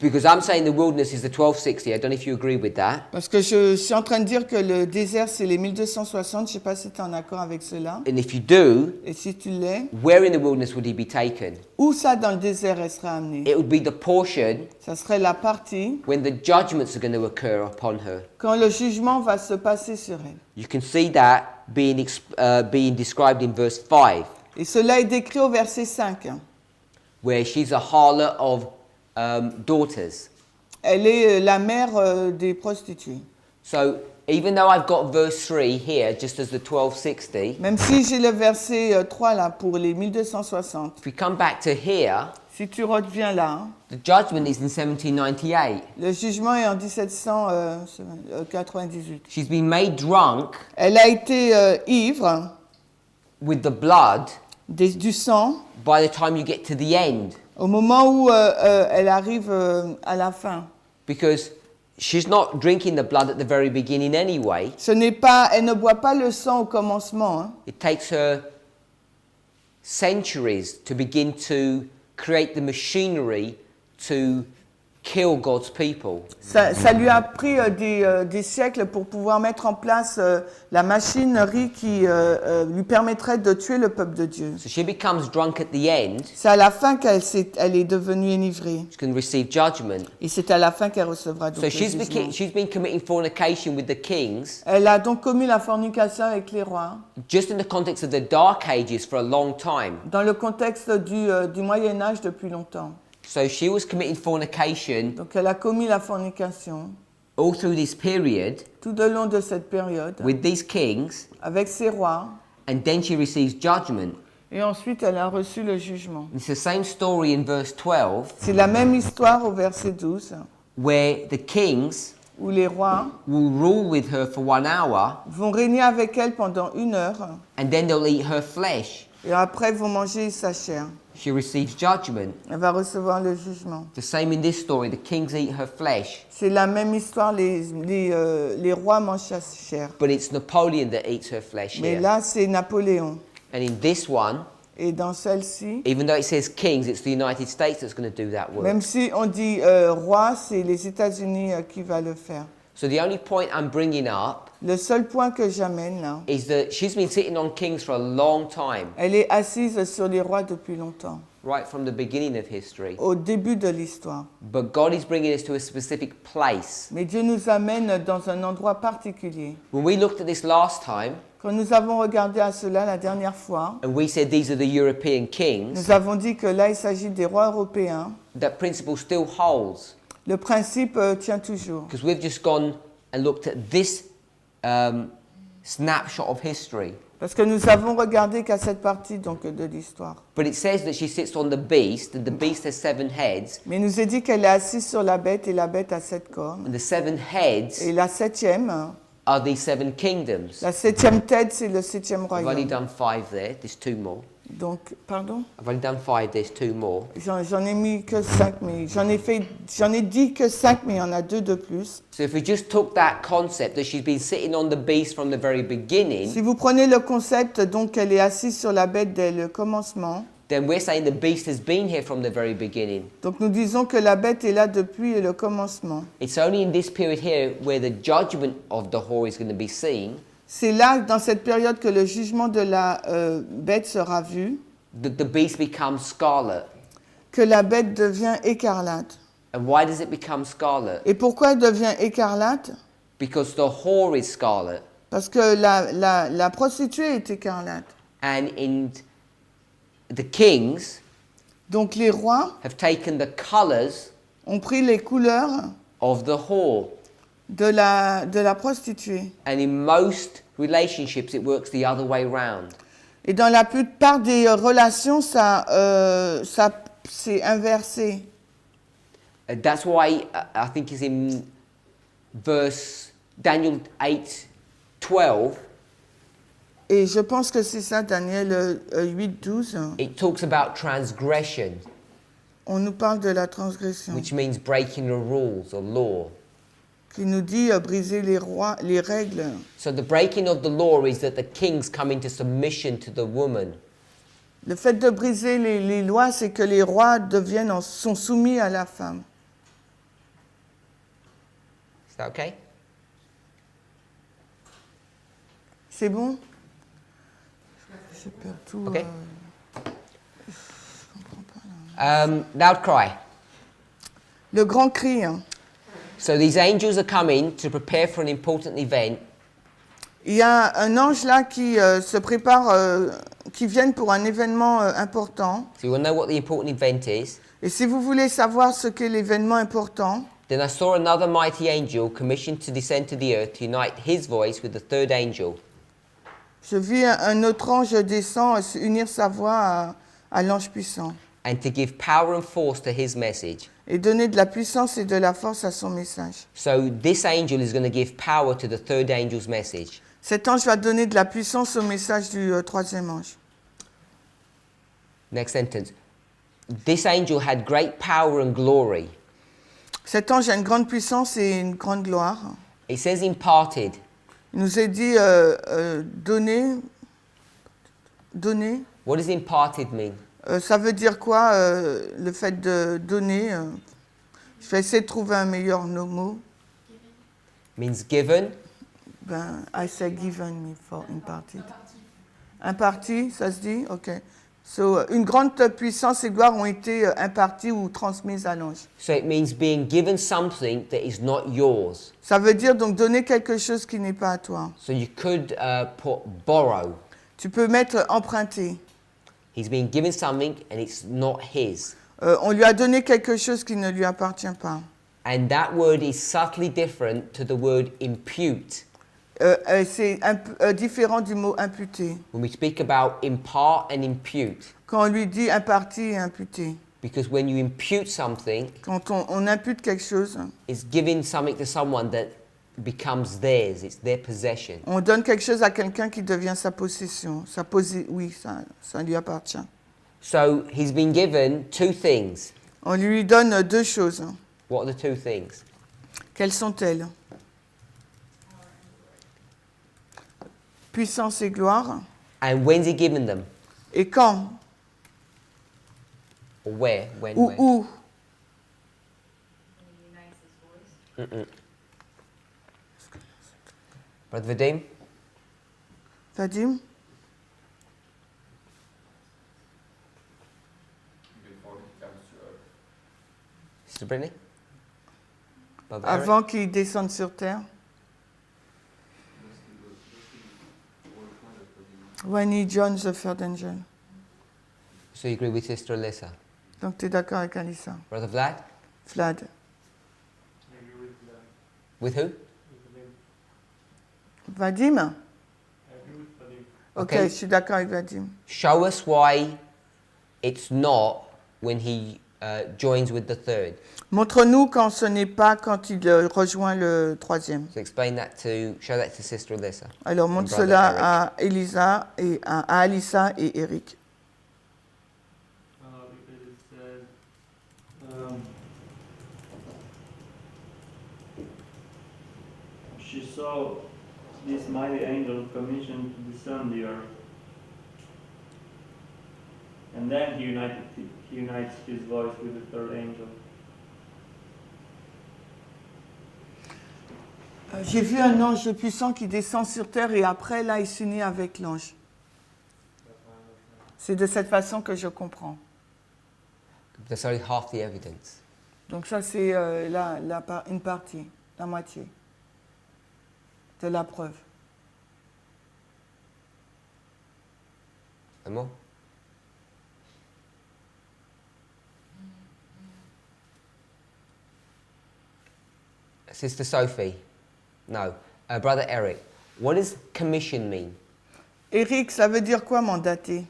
Because I'm saying the wilderness is the 1260. I don't know if you agree with that. Parce que je suis en train de dire que le désert c'est les 1260. Je sais pas si tu es en accord avec cela. And if you do, Et si tu l'es, where in the wilderness would he be taken? où ça dans le désert elle sera amenée? It would be the portion Ça serait la partie when the judgments are going to occur upon her. quand le jugement va se passer sur elle. You can see that being described in verse 5, Et cela est décrit au verset 5. where she's a harlot of daughters. Elle est la mère des prostituées. So even though I've got verse 3 here, just as the 1260, Même si j'ai le verset 3 là pour les 1260, if we come back to here, si tu reviens là, the judgment is in 1798. le jugement est en 1798. She's been made drunk Elle a été ivre with the blood du sang by the time you get to the end, au moment où elle arrive à la fin. because she's not drinking the blood at the very beginning anyway. Elle ne boit pas le sang au commencement. Hein. It takes her centuries to begin to create the machinery to kill God's people. Ça lui a pris des siècles pour pouvoir mettre en place la machinerie qui lui permettrait de tuer le peuple de Dieu. So she becomes drunk at the end. C'est à la fin elle est devenue enivrée. She's going to receive judgment. Et c'est à la fin qu'elle recevra donc So le jugement. she's been committing fornication with the kings, Elle a donc commis la fornication avec les rois just in the context of the Dark Ages for a long time. dans le contexte du Moyen-Âge depuis longtemps. So she was committing fornication Donc elle a commis la fornication all through this period tout au long de cette période with these kings, avec ses rois and then she receives judgment. et ensuite elle a reçu le jugement. It's the same story in verse 12, C'est la même histoire au verset 12 where the kings où les rois will rule with her for 1 hour, vont régner avec elle pendant 1 heure and then they'll eat her flesh. et après vont manger sa chair. She receives judgment. Elle va recevoir le jugement. The same in this story, the kings eat her flesh, C'est la même histoire, les rois mangent sa chair. but it's Napoleon that eats her flesh Mais here. là, c'est Napoléon. And in this one, Et dans celle-ci, even though it says kings, it's the United States that's going to do that work. même si on dit roi, c'est les États-Unis qui va le faire. So the only point I'm bringing up Le seul point que j'amène là, is that she's been sitting on kings for a long time, elle est assise sur les rois depuis longtemps, right from the beginning of history. au début de l'histoire. But God is bringing us to a specific place. Mais Dieu nous amène dans un endroit particulier. When we looked at this last time, Quand nous avons regardé à cela la dernière fois, and we said these are the European kings, nous avons dit que là, il s'agit des rois européens. that principle still holds. Le principe tient toujours. Because we've just gone and looked at this snapshot of history. Parce que nous avons regardé qu'à cette partie donc, de l'histoire. But it says that she sits on the beast, and the beast has 7 heads, Mais il nous est dit qu'elle est assise sur la bête et la bête a 7 cornes. and the 7 heads Et la septième, are these 7 kingdoms. la septième tête, c'est le septième I've only royaume. done 5 there, there's 2 more. Donc, pardon? I've only done 5, there's 2 more. J'en ai mis que 5, mais j'en ai dit que 5, mais il y en a 2 de plus. So if we just took that concept that she's been sitting on the beast from the very beginning, Si vous prenez le concept, donc elle est assise sur la bête dès le commencement, then we're saying the beast has been here from the very beginning. Donc nous disons que la bête est là depuis le commencement. It's only in this period here where the judgment of the whore is going to be seen C'est là, dans cette période, que le jugement de la bête sera vu, that the beast becomes scarlet. que la bête devient écarlate. And why does it become scarlet? Et pourquoi elle devient écarlate? Because the whore is scarlet. Parce que la prostituée est écarlate. And the kings Donc les rois have taken the colors ont pris les couleurs of the whore. de la prostituée. And in most relationships, it works the other way round. Et dans la plupart des relations, ça c'est inversé. That's why I think it's in verse Daniel 8:12. Et je pense que c'est ça, Daniel 8:12. It talks about transgression, On nous parle de la transgression, which means breaking the rules or law. qui nous dit briser les règles. So the breaking of the law is that the kings come into submission to the woman. Le fait de briser les lois, c'est que les rois sont soumis à la femme. Is that okay? C'est bon? Je perds tout. Okay. Loud cry. Le grand cri. Hein. So these angels are coming to prepare for an important event. Il y a un ange là qui se prépare, qui vient pour un événement important. So you want to know what the important event is? Et si vous voulez savoir ce qu'est l'événement important, Then I saw another mighty angel commissioned to descend to the earth to unite his voice with the third angel. je vis un autre ange descend unir sa voix à l'ange puissant And to give power and force to his message. et donner de la puissance et de la force à son message. So this angel is going to give power to the third angel's message. Cet ange va donner de la puissance au message du troisième ange. Next sentence. This angel had great power and glory. Cet ange a une grande puissance et une grande gloire. It says imparted. Il nous est dit donner. What does imparted mean? Ça veut dire quoi, le fait de donner je vais essayer de trouver un meilleur mot. Means given. Ben, I say given me for imparted. Imparti, ça se dit? Ok. So, une grande puissance et gloire ont été imparties ou transmises à l'ange. So it means being given something that is not yours. Ça veut dire donc donner quelque chose qui n'est pas à toi. So you could put borrow. Tu peux mettre emprunter. He's been given something and it's not his. On lui a donné quelque chose qui ne lui appartient pas. And that word is subtly different to the word impute. C'est différent du mot imputer. When we speak about impart and impute. Quand on lui dit imparti et imputé. Because when you impute something, Quand on impute quelque chose, it's giving something to someone that becomes theirs. It's their possession. on donne quelque chose à quelqu'un qui devient sa possession. Oui, ça lui appartient. So he's been given two things. On lui donne deux choses. What are the two things? Quelles sont-elles? Puissance et gloire. And when's he given them? Et quand? Or where? When? Où? Where? Où? When he unites his voice. Brother Vadim? Vadim? Before he comes to earth. Sister Brittany? Brother Eric? Avant qu'il descende sur terre. When he joins the third angel. So you agree with Sister Alyssa? Donc tu es d'accord avec Alissa? Brother Vlad? Vlad? I agree with that. With who? With Vadim. Vadim? I agree with Vadim. Ok, Okay. je suis d'accord avec Vadim. Show us why it's not when he joins with the third. Montre-nous quand ce n'est pas quand il rejoint le troisième. So show that to Sister Alyssa. Alors montre Brother cela Eric. à Elisa et à Alissa et Eric. Because it says, she saw this mighty angel commissioned to descend the earth. And then he unites his voice with the third angel. J'ai vu un ange puissant qui descend sur terre et après, là, il s'unit avec l'ange. C'est de cette façon que je comprends. That's only half the evidence. Donc ça, c'est une partie, la moitié de la preuve. And more? Sister Sophie? No. Brother Eric, what does commission mean? Eric, ça veut dire quoi, mandater?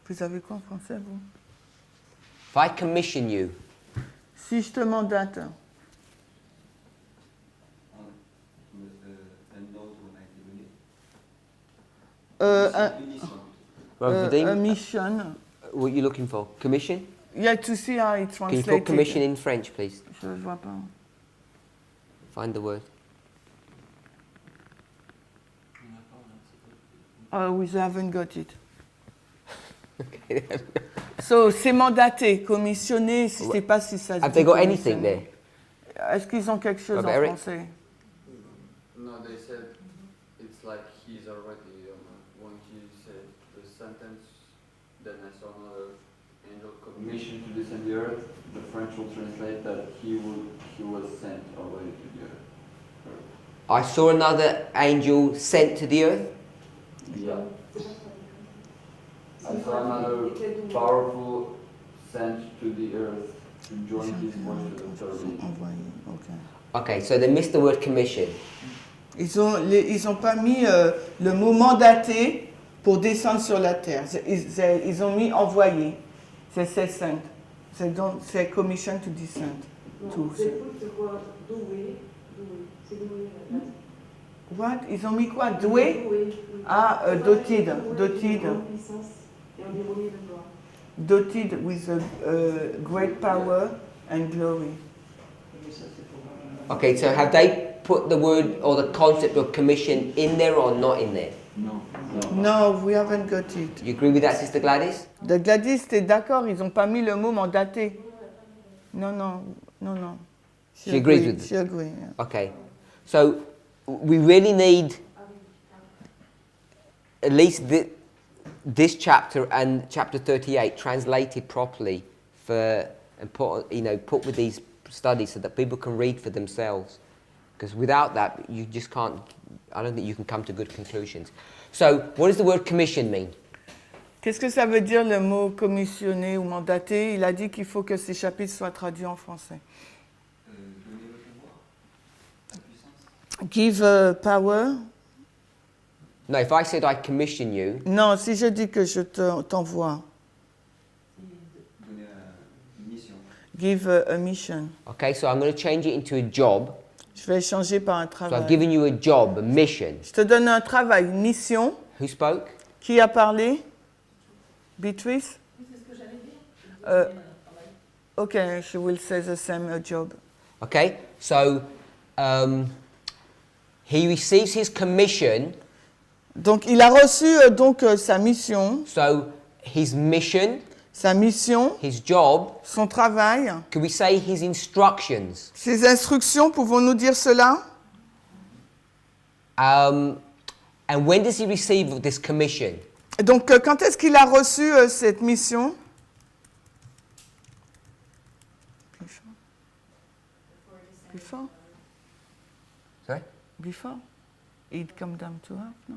Vous avez quoi en français, vous? If I commission you, Si je te mandate, Brother a Vadim, mission. what are you looking for? Commission? Yeah, to see how it's Can you translated. put commission in French, please? Je ne vois pas. Find the word. Oh, we haven't got it. Okay. So, c'est mandaté, commissionné, je ne sais pas si ça se Have dit they got anything commissionné. there? Est-ce qu'ils ont quelque chose Robert en Eric? français? No, they said it's like he's already, when he said the sentence, then I saw another angel commissioned to descend the earth. The French will translate that he was sent already to the earth. I saw another angel sent to the earth. Yeah. I saw another powerful sent to the earth to join his voice to the third angel. Envoyé, ok. Okay, so they missed the word commission. Ils ont pas mis le mot mandaté pour descendre sur la terre. Ils ont mis envoyé. C'est sent. C'est commission to descend. Non, c'est quoi? Doué. C'est doué. What? Ils ont mis quoi? Doué? Ah, dotted. Dotted. Dotted with a great power and glory. Okay, so have they put the word or the concept of commission in there or not in there? No. No, we haven't got it. You agree with that, Sister Gladys? De Gladys, t'es d'accord, ils n'ont pas mis le mot mandaté. Non. She agrees with it. She agrees, yeah. Okay, so we really need at least this chapter and chapter 38 translated properly and put with these studies so that people can read for themselves. Because without that, you just can't. I don't think you can come to good conclusions. So, what does the word commission mean? Qu'est-ce que ça veut dire le mot commissionné ou mandaté? Il a dit qu'il faut que ces chapitres soient traduits en français. Give power. No, if I said I commission you, Non, si je dis que je t'envoie. Give a mission. okay, so I'm going to change it into a job. Je vais changer par un So I've travail. given you a job, a mission. Je te donne un travail, une mission. Who spoke? Qui a parlé? Beatrice? Okay, she will say the same job. Okay, so he receives his commission. Donc, il a reçu sa mission. So his mission, Sa mission, his job, son travail. could we say his instructions? Ses instructions, pouvons-nous dire cela? And when does he receive this commission? Donc, quand est-ce qu'il a reçu cette mission? Before? Sorry? Before? He'd come down to earth, no?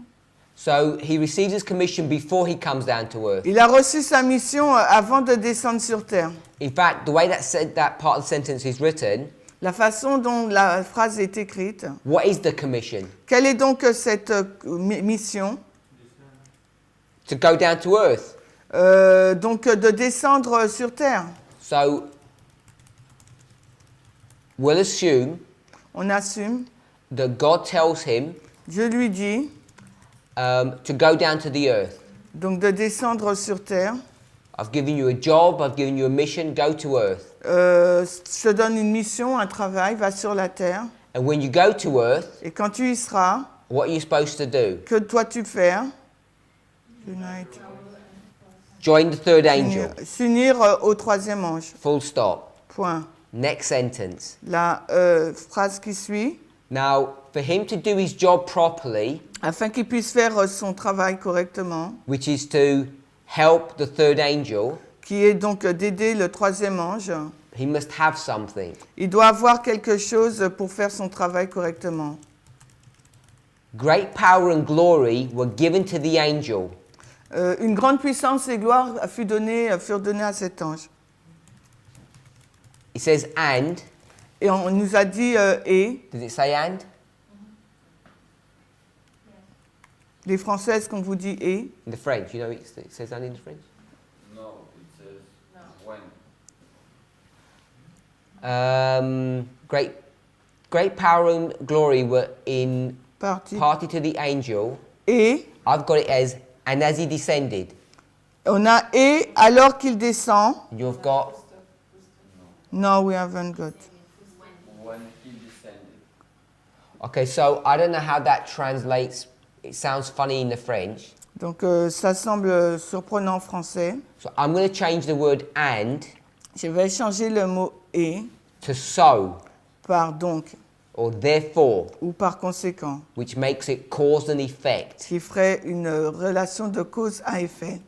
So he receives his commission before he comes down to earth. Il a reçu sa mission avant de descendre sur terre. In fact, the way that part of the sentence is written, La façon dont la phrase est écrite. what is the commission? Quelle est donc cette mission? To go down to earth. Donc de descendre sur terre. So we'll assume On assume. that God tells him Dieu lui dit to go down to the earth. donc de descendre sur terre. I've given you a job, I've given you a mission, go to earth. Je te donne une mission, un travail, va sur la terre. And when you go to earth, Et quand tu y seras, what are you supposed to do? que dois-tu faire? Unite. Join the third angel. S'unir au troisième ange. Full stop. Point. Next sentence. La phrase qui suit. Now, for him to do his job properly, Afin qu'il puisse faire son travail correctement, which is to help the third angel, qui est donc d'aider le troisième ange, he must have something. il doit avoir quelque chose pour faire son travail correctement. Great power and glory were given to the angel. Une grande puissance et gloire furent données à cet ange. It says and. Et on nous a dit et. Does it say and? Les Français, est-ce qu'on vous dit et? In the French, you know it says and in the French? No, it says when. Great power and glory were in Parti. party to the angel. Et. I've got it as and as he descended. On a et alors qu'il descend. You've got No, we haven't got. When he descended. okay. So I don't know how that translates. It sounds funny in the French. Donc ça semble surprenant en français. So I'm going to change the word and Je vais changer le mot et to so par donc or therefore, ou par conséquent, which makes it cause and effect. qui ferait une relation de cause à effet.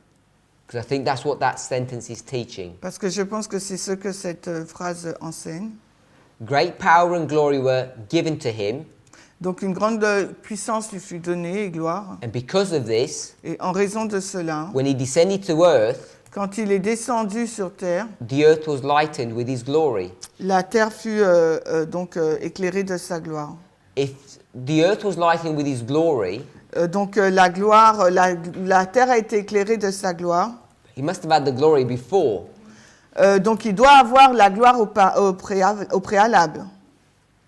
Because I think that's what that sentence is teaching. Parce que je pense que c'est ce que cette phrase enseigne. Great power and glory were given to him, Donc une grande puissance lui fut donnée et gloire. and because of this, Et en raison de cela, when he descended to earth, quand il est descendu sur terre, the earth was lightened with his glory. la terre fut donc éclairée de sa gloire. If the earth was lightened with his glory, Donc la gloire, la terre a été éclairée de sa gloire. he must have had the glory before. Donc il doit avoir la gloire au préalable.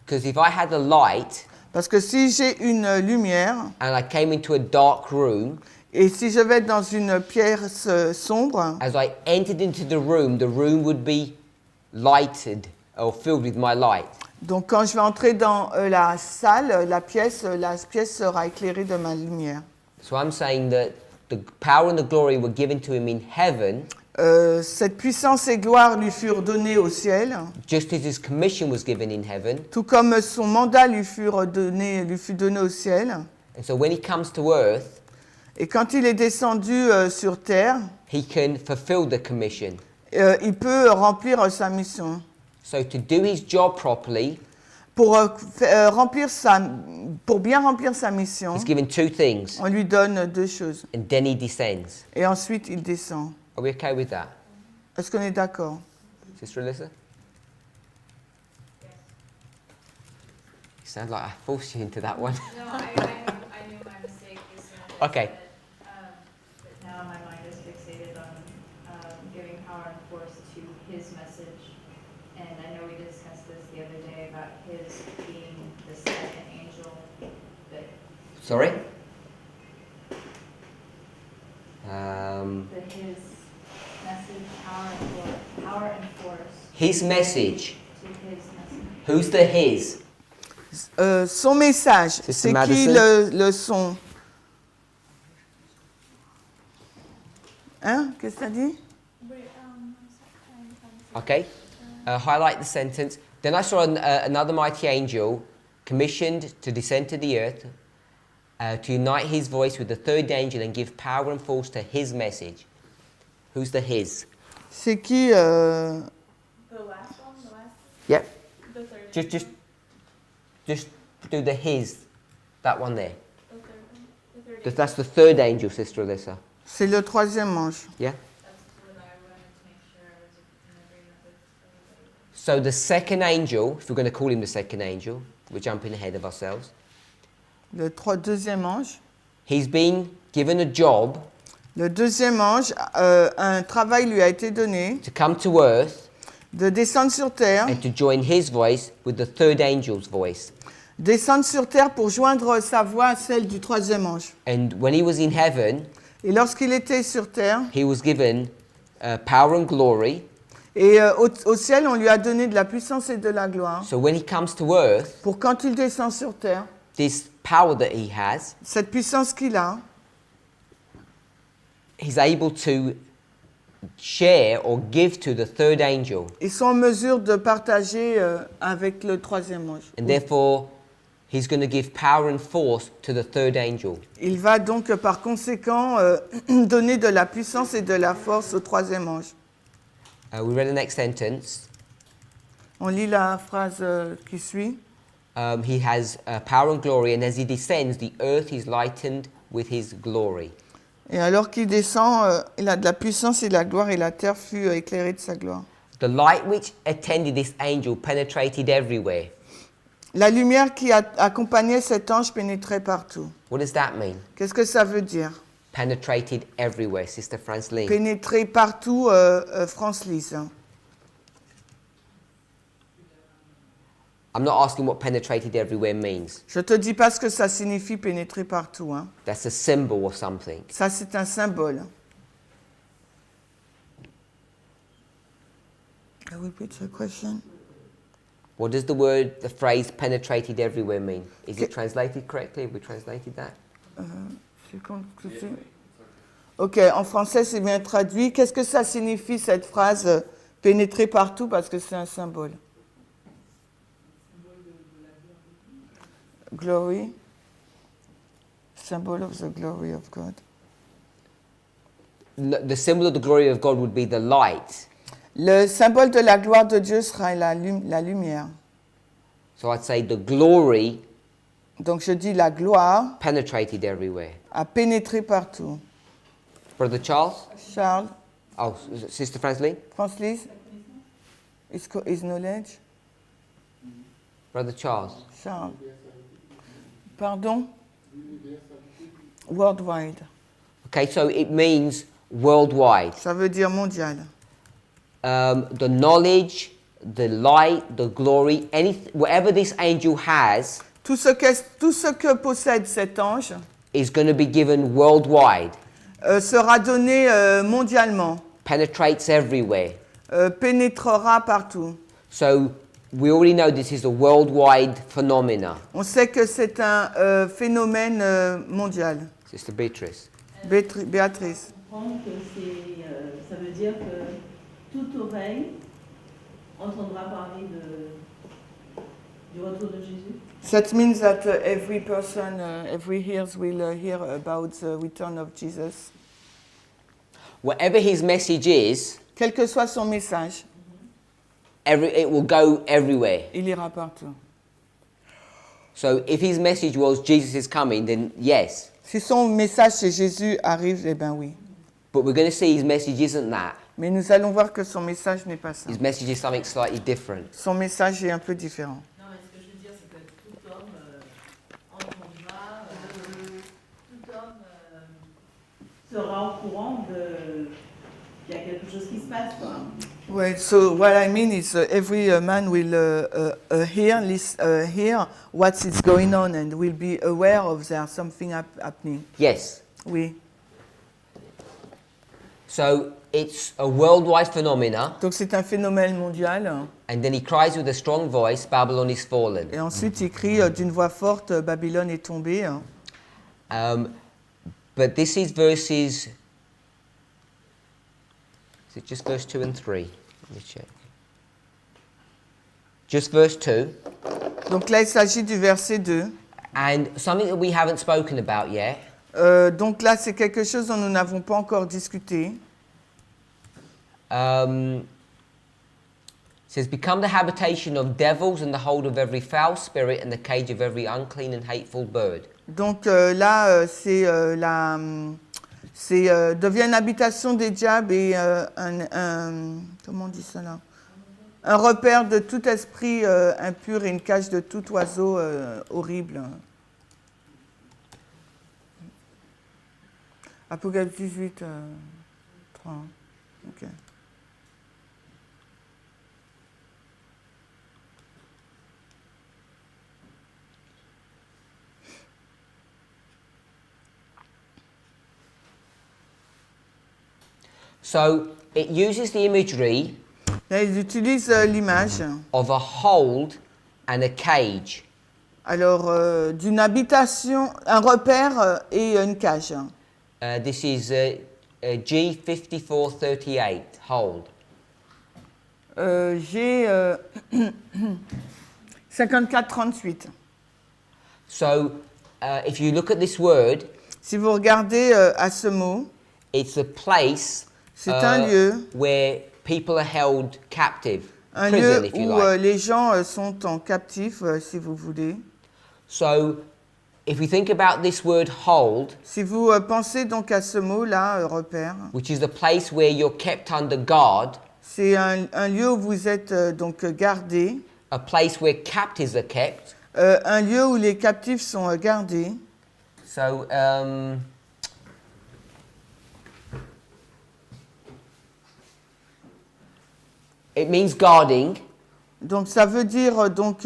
Because if I had a light Parce que si j'ai une lumière, and I came into a dark room, et si je vais dans une pièce sombre, as I entered into the room would be lighted or filled with my light. donc quand je vais entrer dans la salle, la pièce sera éclairée de ma lumière. So I'm saying that the power and the glory were given to him in heaven, Cette puissance et gloire lui furent données au ciel, just as his commission was given in heaven. tout comme son mandat lui fut donné au ciel. And so when he comes to earth, Et quand il est descendu sur terre, he can fulfill the commission. il peut remplir sa mission. So to do his job properly, Pour bien remplir sa mission, he's given two things, on lui donne deux choses. and then he descends. Et ensuite, il descend. Are we okay with that? Est-ce qu'on est d'accord? Sister Alyssa? You sound like I forced you into that one. No, I knew my mistake as soon as I Okay. said it. But now my mind is fixated on giving power and force to his message. And I know we discussed this the other day about his being the second angel, but Sorry? his message, power and force His message. to his message. Who's the his? Son message, Sister c'est qui Madison? le son? Hein? Qu'est-ce que t'as dit? Okay. Highlight the sentence. Then I saw another mighty angel commissioned to descend to the earth, to unite his voice with the third angel and give power and force to his message. Who's the his? C'est qui? The last one, Yep. the third. Just do the his. That one there. The third one. The third. That's the third angel, Sister Alyssa. C'est le troisième ange. Yeah. That's what I wanted to make sure I was in agreement with everybody. So the second angel, if we're going to call him the second angel, we're jumping ahead of ourselves. Le deuxième ange. He's been given a job Le deuxième ange, un travail lui a été donné to come to earth de descendre sur terre, and to join his voice with the third angel's voice. descendre sur terre pour joindre sa voix à celle du troisième ange. And when he was in heaven, Et lorsqu'il était sur terre, he was given power and glory. et au ciel, on lui a donné de la puissance et de la gloire. So when he comes to earth, Pour quand il descend sur terre, this power that he has, cette puissance qu'il a, he's able to share or give to the third angel. Ils sont en mesure de partager avec le troisième ange. And therefore, he's going to give power and force to the third angel. Il va donc par conséquent donner de la puissance et de la force au troisième ange. We read the next sentence. On lit la phrase qui suit. He has power and glory, and as he descends, the earth is lightened with his glory. Et alors qu'il descend, il a de la puissance et de la gloire, et la terre fut éclairée de sa gloire. The light which attended this angel penetrated everywhere. La lumière qui accompagnait cet ange pénétrait partout. What does that mean? Qu'est-ce que ça veut dire? Penetrated everywhere, Sister Franceline. Pénétrer partout, France-Lise. I'm not asking what penetrated everywhere means. Je te dis pas ce que ça signifie pénétrer partout. Hein. That's a symbol of something. Ça, c'est un symbole. I will repeat the question. What does the phrase penetrated everywhere mean? Is it translated correctly? Have we translated that? Ok, en français, c'est bien traduit. Qu'est-ce que ça signifie, cette phrase pénétrer partout, parce que c'est un symbole? Glory. Symbol of the glory of God. The symbol of the glory of God would be the light. Le symbole de la gloire de Dieu sera la lumière. So I'd say the glory Donc je dis la gloire penetrated everywhere. a pénétré partout. Brother Charles? Charles, Oh, Sister Franceline? France-Lise, is knowledge? Brother Charles? Charles. Pardon? Worldwide. Okay, so it means worldwide. Ça veut dire mondial. The knowledge, the light, the glory, whatever this angel has Tout ce que possède cet ange is going to be given worldwide, sera donné mondialement, penetrates everywhere. pénétrera partout. So we already know this is a worldwide phenomena. On sait que c'est un phénomène mondial. Sister Beatrice. Béatrice. Comprendre que ça veut dire que toute oreille entendra parler du retour de Jésus. That means that every person, every ears will hear about the return of Jesus. Whatever his message is, Quel que soit son message, it will go everywhere. il ira partout. So if his message was Jesus is coming, then yes. Si son message c'est Jésus arrive, eh bien oui. But we're going to see his message isn't that. Mais nous allons voir que son message n'est pas ça. His message is something slightly different. Son message est un peu différent. Non, mais ce que je veux dire, c'est que tout homme entendra, tout homme sera au courant qu'il y a quelque chose qui se passe, quoi. Well, so what I mean is every man will hear what is going on and will be aware of there something happening. Yes. Oui. So it's a worldwide phenomena. Donc c'est un phénomène mondial. And then he cries with a strong voice, Babylon is fallen. Et ensuite il crie d'une voix forte, Babylone est tombée. But this is verses... Is it just verse 2 and 3? Let me check. Just verse 2. Donc là il s'agit du verset 2. And something that we haven't spoken about yet. Donc là c'est quelque chose dont nous n'avons pas encore discuté. It says, become the habitation of devils and the hold of every foul spirit and the cage of every unclean and hateful bird. Donc là c'est devient une habitation des diables et comment on dit ça là? Un repère de tout esprit impur et une cage de tout oiseau horrible. Apocalypse 18, 3. Ok. So it uses the imagery Là, ils utilisent l'image. of a hold and a cage. Alors, d'une habitation, un repère et une cage. This is G5438, hold. J'ai 54-38. So, if you look at this word, Si vous regardez à ce mot, it's a place c'est un lieu, where people are held captive, un prison, lieu if you où like. les gens sont en captif, si vous voulez. So, if we think about this word hold, Si vous pensez donc à ce mot-là, repère, which is the place where you're kept under guard, c'est un lieu où vous êtes donc gardé, a place where captives are kept. un lieu où les captifs sont gardés. So, it means guarding. Donc ça veut dire donc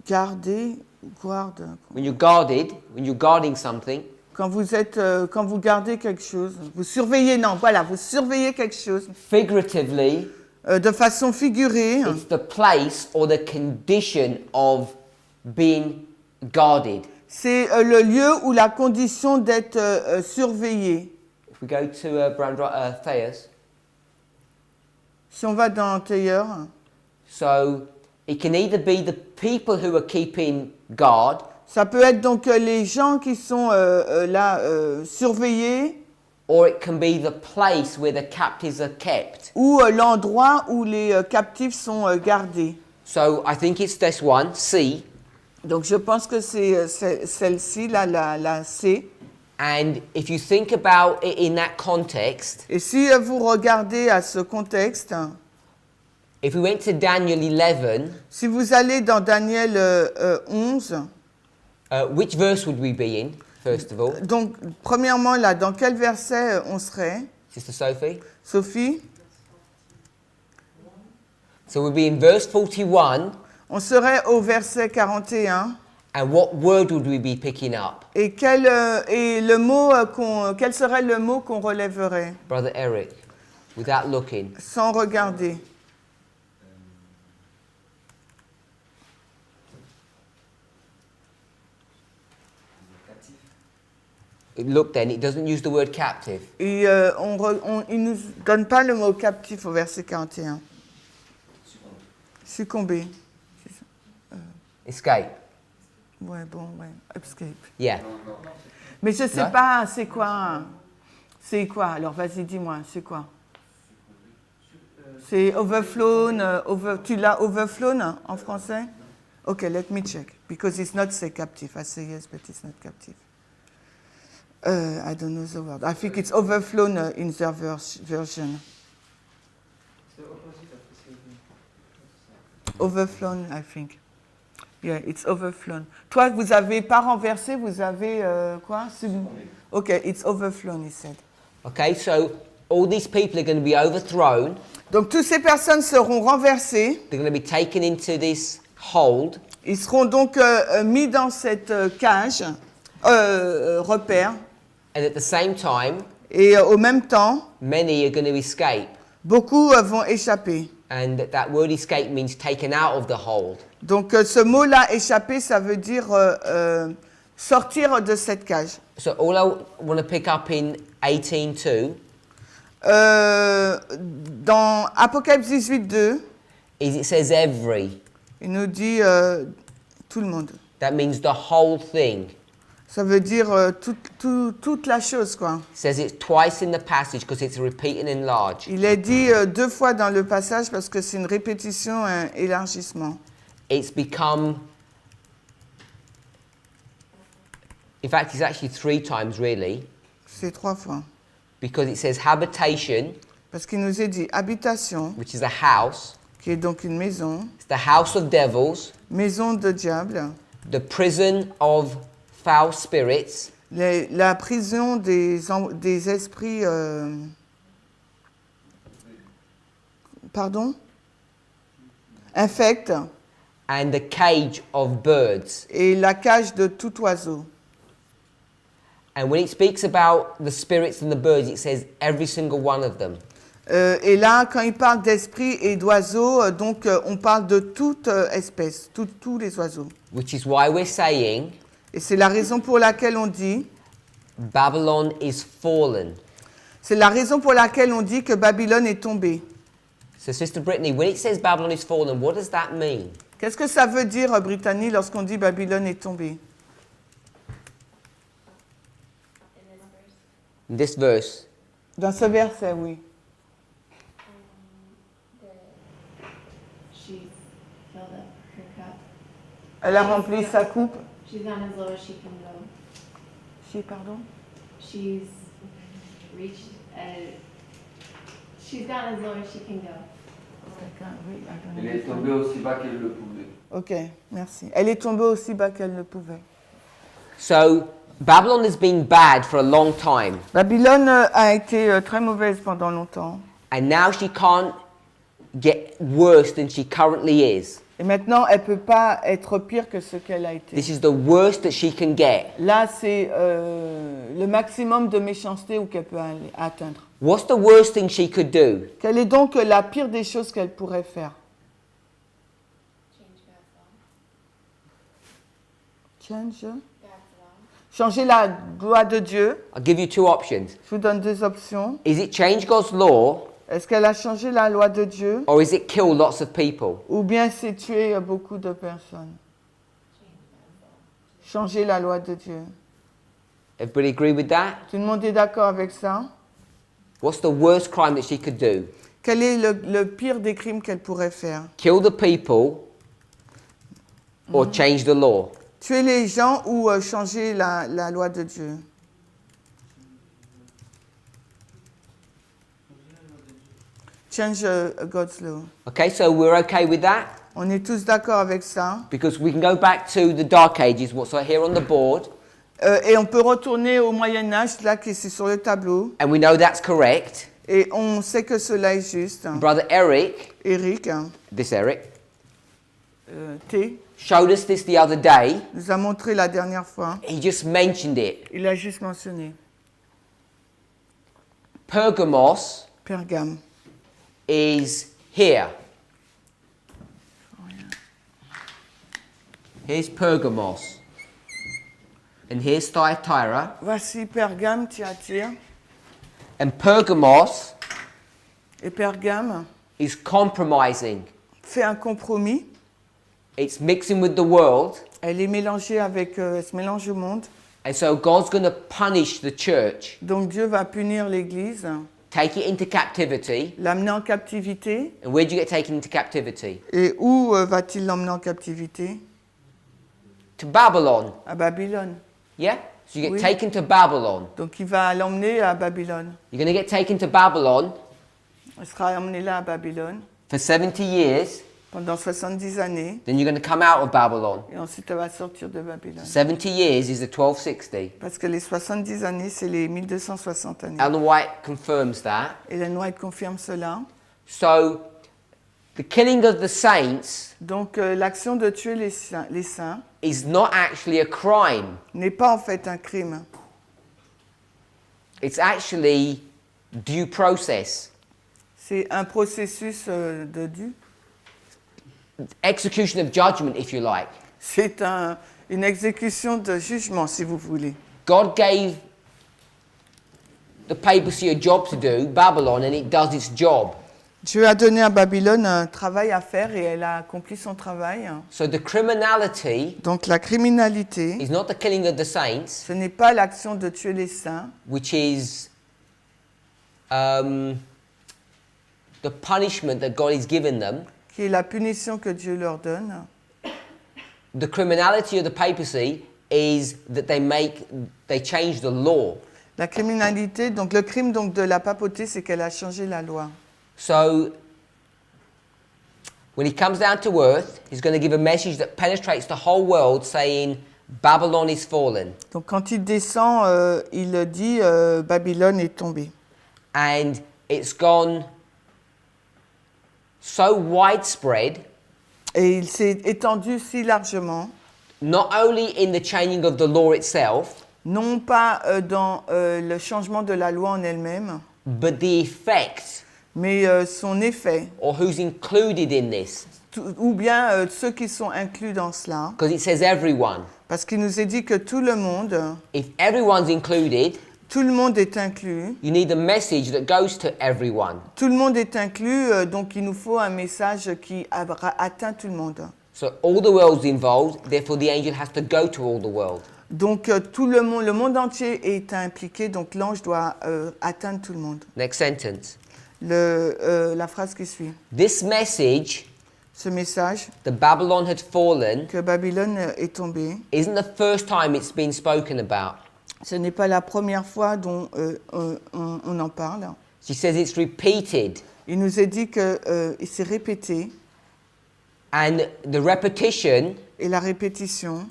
garder, garde. When you're guarded, when you're guarding something, Quand vous êtes, quand vous gardez quelque chose, vous surveillez, non, voilà, vous surveillez quelque chose. figuratively, De façon figurée, it's the place or the condition of being guarded. c'est le lieu ou la condition d'être surveillé. If we go to Thayers, Si on va dans Taylor, so it can either be the people who are keeping guard, ça peut être donc les gens qui sont là surveillés or it can be the place where the captives are kept. ou l'endroit où les captifs sont gardés. So I think it's this one, C, Donc je pense que c'est celle-ci, là, la C. and if you think about it in that context, Et si vous regardez à ce contexte, if we went to Daniel 11, si vous allez dans Daniel 11, which verse would we be in, first of all? donc premièrement là, dans quel verset on serait, Sister Sophie? Sophie? So we'll be in verse 41, On serait au verset 41. and what word would we be picking up? Et quel serait le mot qu'on relèverait Brother Eric, without looking. sans regarder? Look then, it doesn't use the word captive. Et il ne nous donne pas le mot captif au verset 41. Succomber. Escape. Ouais, bon, ouais. Escape. Yeah. Mais je ne sais Ouais. pas, c'est quoi? C'est quoi? Alors, vas-y, dis-moi, c'est quoi? C'est overflown. Tu l'as overflown en français? Ok, let me check. Because it's not say captive. I say yes, but it's not captive. I don't know the word. I think it's overflown in their version. Overflown, I think. Yeah, it's overflown. Toi, vous avez pas renversé, vous avez quoi? Ok, it's overflown, he said. Okay, so all these people are going to be overthrown. Donc, toutes ces personnes seront renversées. They're going to be taken into this hold. Ils seront donc mis dans cette cage, repère. And at the same time, Et au même temps, many are going to escape. beaucoup vont échapper. And that word escape means taken out of the hold. Donc, ce mot-là, échapper, ça veut dire sortir de cette cage. So all I want to pick up in 18:2 Dans Apocalypse 18:2, is it says every. il nous dit tout le monde. That means the whole thing. Ça veut dire toute la chose, quoi. It says it twice in the passage because it's a repeat and enlarge. Il est dit 2 fois dans le passage parce que c'est une répétition, un élargissement. It's become, in fact, it's actually 3 times really, C'est 3 fois. because it says habitation, Parce qu'il nous est dit habitation, which is a house. qui est donc une maison, It's the house of devils, maison de diable, the prison of foul spirits, la prison des esprits... pardon? Infects, and the cage of birds. et la cage de tout oiseau. And when it speaks about the spirits and the birds, it says every single one of them. Et là, quand il parle d'esprits et d'oiseaux, donc on parle de toute espèce, tous les oiseaux. Which is why we're saying Et c'est la raison pour laquelle on dit Babylon is fallen. C'est la raison pour laquelle on dit que Babylone est tombée. So, Sister Brittany, when it says Babylon is fallen, what does that mean? Qu'est-ce que ça veut dire, Brittany, lorsqu'on dit Babylone est tombée? In this verse, Dans ce verset, oui. She's filled up her cup. Elle a rempli sa coupe. She's gone as low as she can go. Pardon? She's reached, she's gone as low as she can go. Elle est tombée aussi bas qu'elle le pouvait. Ok, merci. Elle est tombée aussi bas qu'elle ne pouvait. so Babylon has been bad for a long time, Babylone a été très mauvaise pendant longtemps. and now she can't get worse than she currently is. Et maintenant, elle ne peut pas être pire que ce qu'elle a été. This is the worst that she can get. Là, c'est le maximum de méchanceté où qu'elle peut atteindre. What's the worst thing she could do? Quelle est donc la pire des choses qu'elle pourrait faire? Change God's law. Change. God's law. Changer la loi de Dieu. I'll give you two options. Je vous donne deux options. Is it change God's law, Est-ce qu'elle a changé la loi de Dieu or is it kill lots of people? ou bien c'est tuer beaucoup de personnes? Changer la loi de Dieu. Everybody agree with that? Tout le monde est d'accord avec ça? What's the worst crime that she could do? Quel est le pire des crimes qu'elle pourrait faire? Kill the people or change the law? Tuer les gens ou changer la loi de Dieu? Change God's law. Okay, so we're okay with that? On est tous d'accord avec ça. Because we can go back to the Dark Ages, what's here on the board, Et on peut retourner au Moyen-Âge, là, qui c'est sur le tableau. and we know that's correct. Et on sait que cela est juste. Brother Eric, Eric, this Eric, T, showed us this the other day. nous a montré la dernière fois. He just mentioned it. Il a juste mentionné. Pergamos Pergame. is here. Here's Pergamos. And here's Thyatira. Voici Pergame, Thyatire. And Pergamos Et Pergame is compromising. fait un compromis. It's mixing with the world. Elle est mélangée avec, elle se mélange au monde. And so God's going to punish the church, Donc Dieu va punir l'Église, take it into captivity. l'amener en captivité. And where do you get taken into captivity? Et où va-t-il l'emmener en captivité? To Babylon. À Babylone. Yeah? So you get Oui. taken to Babylon. Donc il va l'emmener à Babylone. You're going to get taken to Babylon Elle sera emmenée là à Babylone for 70 years. pendant 70 années. Then you're going to come out of Babylon. Et ensuite elle va sortir de Babylone. 70 years is the 1260. Parce que les 70 années, c'est les 1260 années. Ellen White confirms that. Ellen White confirme cela. So the killing of the saints Donc l'action de tuer les saints is not actually a crime. n'est pas en fait un crime. It's actually due process. C'est un processus de Dieu. Execution of judgment, if you like. C'est une exécution de jugement, si vous voulez. God gave the papacy a job to do, Babylon, and it does its job. Dieu a donné à Babylone un travail à faire et elle a accompli son travail. So the criminality Donc la criminalité, is not the killing of the saints, ce n'est pas l'action de tuer les saints, which is the punishment that God has given them. qui est la punition que Dieu leur donne. The criminality of the papacy is that they change the law. La criminalité, donc le crime donc, de la papauté, c'est qu'elle a changé la loi. So when he comes down to earth, he's going to give a message that penetrates the whole world saying, Babylon is fallen. Donc quand il descend, il dit Babylone est tombée. And it's gone so widespread, Et il s'est étendu si largement, not only in the changing of the law itself, non pas dans le changement de la loi en elle-même, but the effect, mais son effet, or who's included in this. ou bien ceux qui sont inclus dans cela, Because it says everyone. Parce qu'il nous est dit que tout le monde est inclus. you need a message that goes to everyone. Tout le monde est inclus, donc il nous faut un message qui atteint tout le monde. So all the world's involved, therefore the angel has to go to all the world. Donc tout le monde entier est impliqué, donc l'ange doit atteindre tout le monde. Next sentence. La phrase qui suit. This message, Ce message the Babylon had fallen, que Babylone est tombée, isn't the first time it's been spoken about. ce n'est pas la première fois dont on en parle. She says it's repeated. Il nous est dit que c'est répété, And the repetition et la répétition,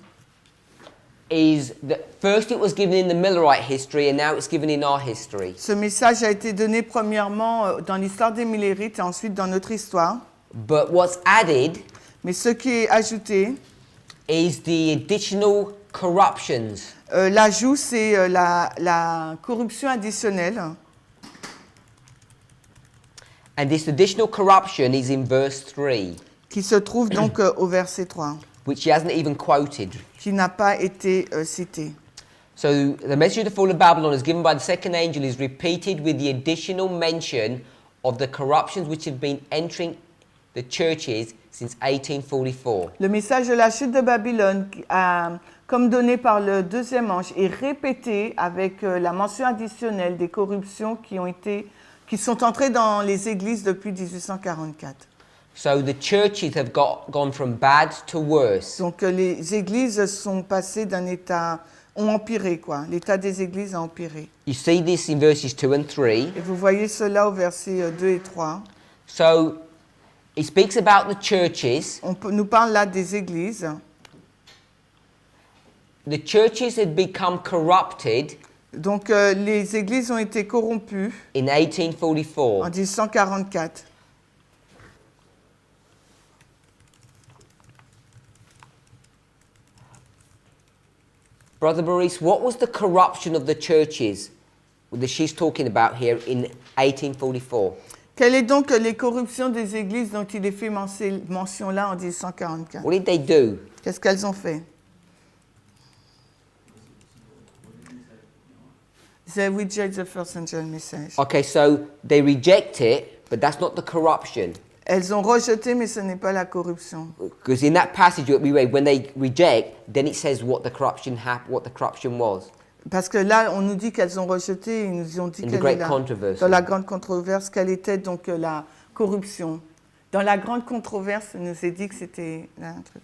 is that first it was given in the Millerite history and now it's given in our history. ce message a été donné premièrement dans l'histoire des Millérites et ensuite dans notre histoire. But what's added Mais ce qui est ajouté, is the additional corruptions. l'ajout, c'est la corruption additionnelle. And this additional corruption is in verse 3, Qui se trouve donc au verset 3, which he hasn't even quoted. qui n'a pas été cité. So the message of the fall of Babylon as given by the second angel is repeated with the additional mention of the corruptions which have been entering the churches since 1844. Le message de la chute de Babylone, comme donné par le deuxième ange, est répété avec la mention additionnelle des corruptions qui sont entrées dans les églises depuis 1844. So the churches have gone from bad to worse. Donc les églises sont passées ont empiré quoi. L'état des églises a empiré. You see this in verses 2 and 3. Et vous voyez cela au verset 2 et 3. So it speaks about the churches. Nous parle là des églises. The churches had become corrupted Donc les églises ont été corrompues in 1844. en 1844. Brother Maurice, what was the corruption of the churches that she's talking about here in 1844? Quelles sont donc les corruptions des églises dont il est fait mention là en 1844? What did they do? Qu'est-ce qu'elles ont fait? They reject the first angel message. Okay, so they reject it, but that's not the corruption. Elles ont rejeté, mais ce n'est pas la corruption. Because in that passage that we read, when they reject, then it says what the corruption was. Parce que là, on nous dit qu'elles ont rejeté, ils nous ont dit In the great controversy. dans la grande controverse, quelle était donc la corruption. Dans la grande controverse, il nous est dit que c'était là, un truc.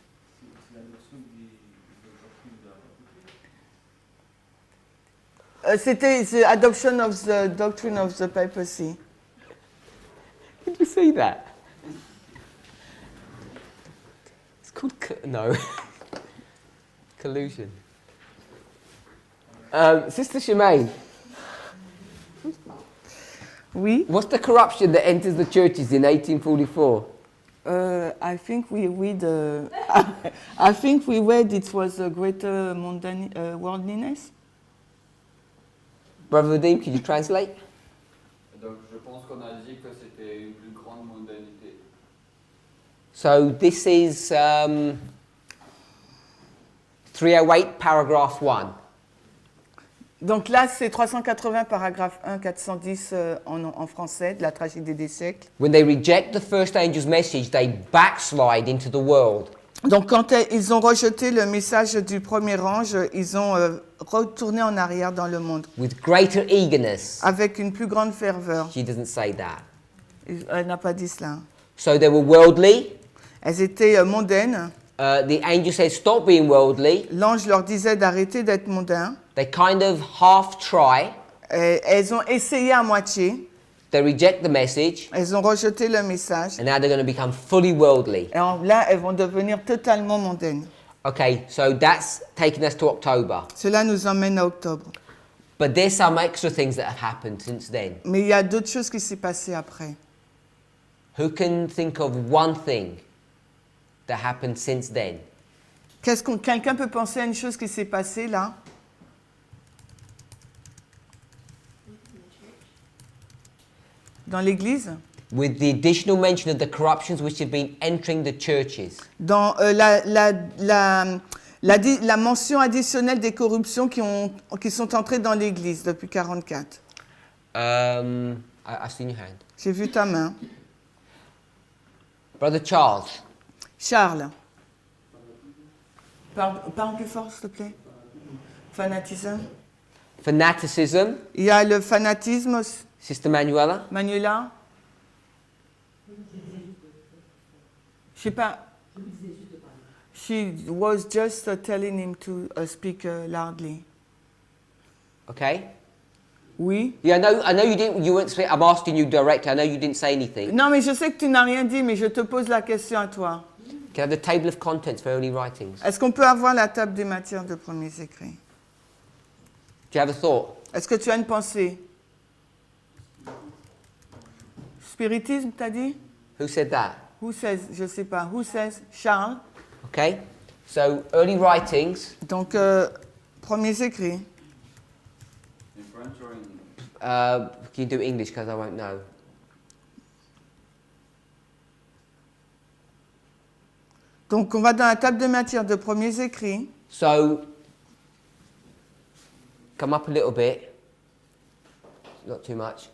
C'était the adoption of the doctrine of the papacy. Did you see that? It's called no collusion. Sister Shemaine, Oui. what's the corruption that enters the churches in 1844? I think we read. I think we read it was a greater worldliness. Brother Vadim, could you translate? Donc je pense qu'on a dit que c'était une plus grande mondanité. So this is 308, paragraph 1. Donc là, c'est 380 paragraphe 1, 410 en français de la tragédie des siècles. When they reject the first angel's message, they backslide into the world. Donc quand ils ont rejeté le message du premier ange, ils ont retourné en arrière dans le monde With greater eagerness. avec une plus grande ferveur. She doesn't say that. Elle n'a pas dit cela. So they were worldly. Elles étaient mondaines. The angel says, stop being worldly. L'ange leur disait d'arrêter d'être mondains. They kind of half try. Elles ont essayé à moitié. They reject the message. Elles ont rejeté le message. And now they're going to become fully worldly. Et là, elles vont devenir totalement mondaines. Okay, so that's taking us to October. Cela nous emmène à octobre. But there's some extra things that have happened since then. Mais il y a d'autres choses qui s'est passées après. Who can think of one thing that happened since then? Quelqu'un peut penser à une chose qui s'est passée là? Dans l'église? With the additional mention of the corruptions which have been entering the churches. Dans La mention additionnelle des corruptions qui sont entrées dans l'Église depuis 1944. I've seen your hand. J'ai vu ta main. Brother Charles. Charles. Parle plus fort, s'il te plaît. Fanatisme. Fanaticism. Il y a le fanatisme, Sister Manuela. Manuela. Je sais pas. She was just telling him to speak loudly. Okay. Oui. Yeah, I know you didn't. You weren't. I'm asking you directly. I know you didn't say anything. Non, mais je sais que tu n'as rien dit, mais je te pose la question à toi. Can I have the table of contents for early writings? Est-ce qu'on peut avoir la table des matières de premiers écrits? Do you have a thought? Est-ce que tu as une pensée? Spiritisme, t'as dit? Who said that? Who says? Je sais pas. Who says? Charles. Okay. So early writings. Donc, premiers écrits. In French or in English? Can you do English because I won't know. Donc, on va dans la table de matière de premiers écrits. So come up a little bit. Not too much.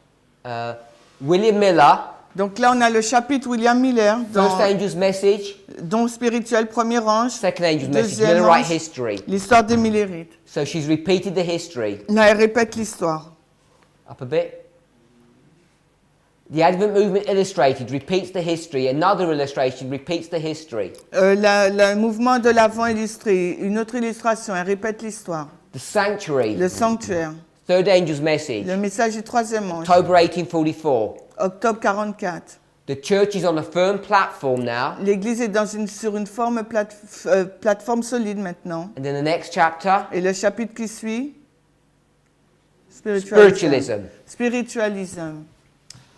William Miller. Donc là, on a le chapitre William Miller, First Angel's Message. don spirituel, premier ange, Second Angel's Message. deuxième Millerite ange, history. l'histoire des Millerites. So she's repeated the history. Là, elle répète l'histoire. Up a bit. The Advent Movement Illustrated repeats the history. Another illustration repeats the history. Le mouvement de l'Avent illustré, une autre illustration, elle répète l'histoire. The Sanctuary. Le sanctuaire, Third Angel's Message. le message du troisième ange, October 1844. octobre 44. The church is on a firm platform now. L'Église est sur une plateforme solide maintenant. And then the next chapter, Et le chapitre qui suit, spiritualism. Spiritualisme.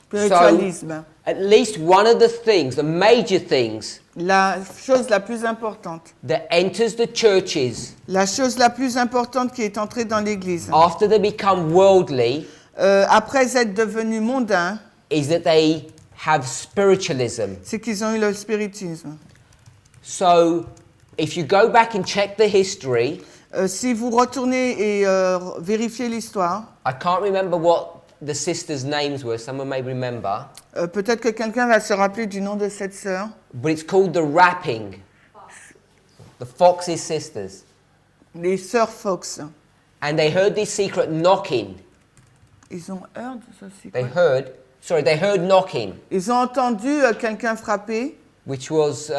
Spiritualisme. At least one of the things, the major things, La chose la plus importante. that enters the churches La chose la plus importante qui est entrée dans l'Église, after they become worldly après être devenus mondains, is that they have spiritualism. c'est qu'ils ont eu le spiritisme. So if you go back and check the history, Si vous retournez et vérifiez l'histoire, I can't remember what the sisters' names were. Someone may remember. peut-être que quelqu'un va se rappeler du nom de cette sœur. But it's called the Rapping. The Fox's sisters. Les sœurs Fox. And they heard this secret knocking. Ils ont heard, ça c'est They quoi? heard knocking, Ils ont entendu quelqu'un frapper, which was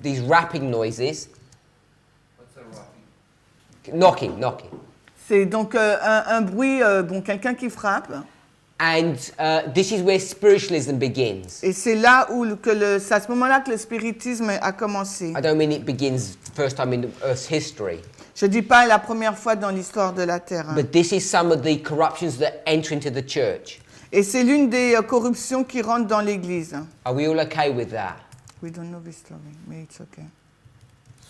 these rapping noises. What's a rapping? Knocking. c'est donc un bruit, quelqu'un qui frappe. And this is where spiritualism begins. Et c'est là où c'est à ce moment-là que le spiritisme a commencé. I don't mean it begins first time in Earth's history, Je ne dis pas la première fois dans l'histoire de la Terre. but this is some of the corruptions that enter into the church. Et c'est l'une des corruptions qui rentrent dans l'Église. Are we all okay with that? We don't know this story, but it's okay.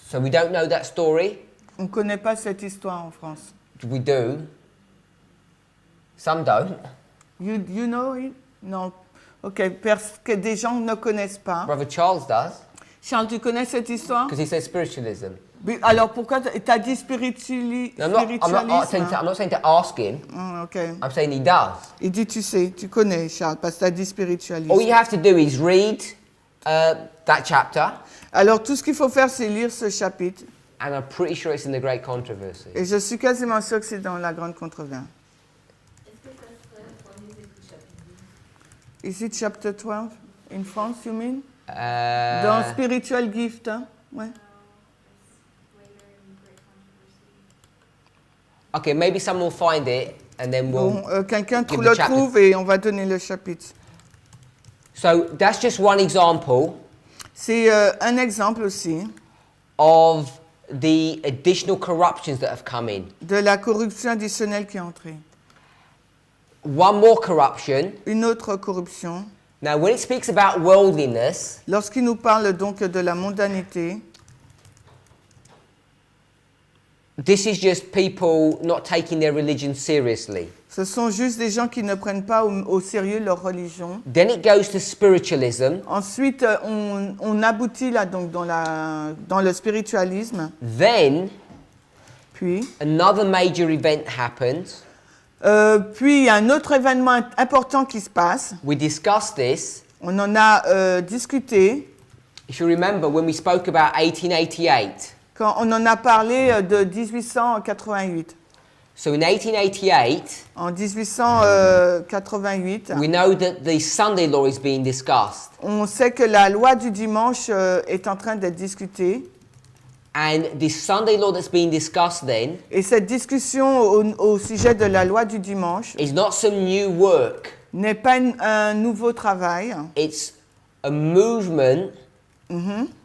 So we don't know that story? On ne connaît pas cette histoire en France. We do. Some don't. You know it? Non. Ok, parce que des gens ne connaissent pas. Brother Charles does, Charles, tu connais cette histoire? because he says spiritualism. Mais alors pourquoi tu as dit spiritualisme? I'm not saying to ask him. Ok. I'm saying he does. Il dit tu sais, tu connais Charles, parce que tu as dit spiritualisme. All you have to do is read that chapter, Alors tout ce qu'il faut faire, c'est lire ce chapitre. and I'm pretty sure it's in the Great Controversy. Et je suis quasiment sûr que c'est dans la grande controverse. Est-ce que ça serait premier écrit chapitre 12? Is it chapter 12 in France, you mean? Uh, Dans Spiritual Gift, hein? Ouais. Later in Great Controversy. Okay, maybe someone will find it, and then we'll. Bon, quelqu'un give le the chapter. trouve et on va donner le chapitre. So that's just one example C'est un exemple aussi of the additional corruptions that have come in. de la corruption additionnelle qui est entrée. One more corruption. Une autre corruption. Now, when it speaks about worldliness, Lorsqu'il nous parle donc de la mondanité, This is just people not taking their religion seriously. Ce sont juste des gens qui ne prennent pas au sérieux leur religion. Then it goes to spiritualism. Ensuite, on aboutit là donc dans le spiritualisme. Then Puis another major event happens. Puis il y a un autre événement important qui se passe. We discussed this. On en a discuté If you remember when we spoke about 1888. quand on en a parlé de 1888. So in 1888, En 1888, we know that the Sunday law is being discussed. on sait que la loi du dimanche est en train d'être discutée. And the Sunday law that's being discussed then Et cette discussion au sujet de la loi du dimanche is not some new work. n'est pas un nouveau travail. It's a movement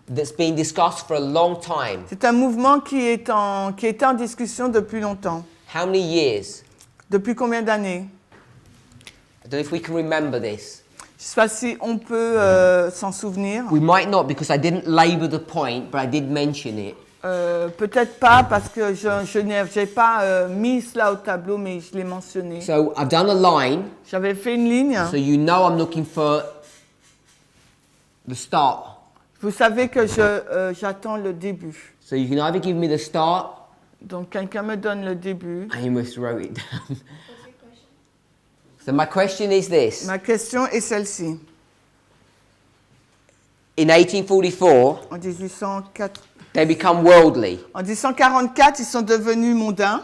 that's been discussed for a long time. C'est un mouvement qui était en discussion depuis longtemps. How many years? Depuis combien d'années? I don't know if we can remember this. Je ne sais pas si on peut s'en souvenir. We might not because I didn't labor the point, but I did mention it. Peut-être pas parce que je n'ai pas mis cela au tableau, mais je l'ai mentionné. So I've done a line, J'avais fait une ligne. so you know I'm looking for the start. Vous savez que j'attends le début. So you can either give me the start, Donc quelqu'un me donne le début. and you must wrote it down. What's your question? So my question is this. Ma question est celle-ci. In 1844, En 1804 they become worldly. En 1844, ils sont devenus mondains.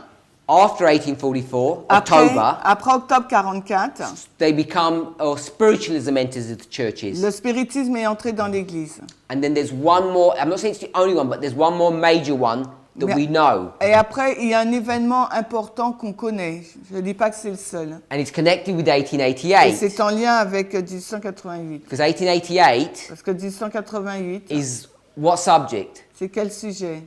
After 1844, Après October, octobre 44, they become, or spiritualism enters the churches. le spiritisme est entré dans l'Église. And then there's one more, I'm not saying it's the only one, but there's one more major one that we know. Et après, il y a un événement important qu'on connaît. Je ne dis pas que c'est le seul. And it's connected with Et 1888. c'est en lien avec 1888. Because 1888 Parce que 1888, is what subject? c'est quel sujet?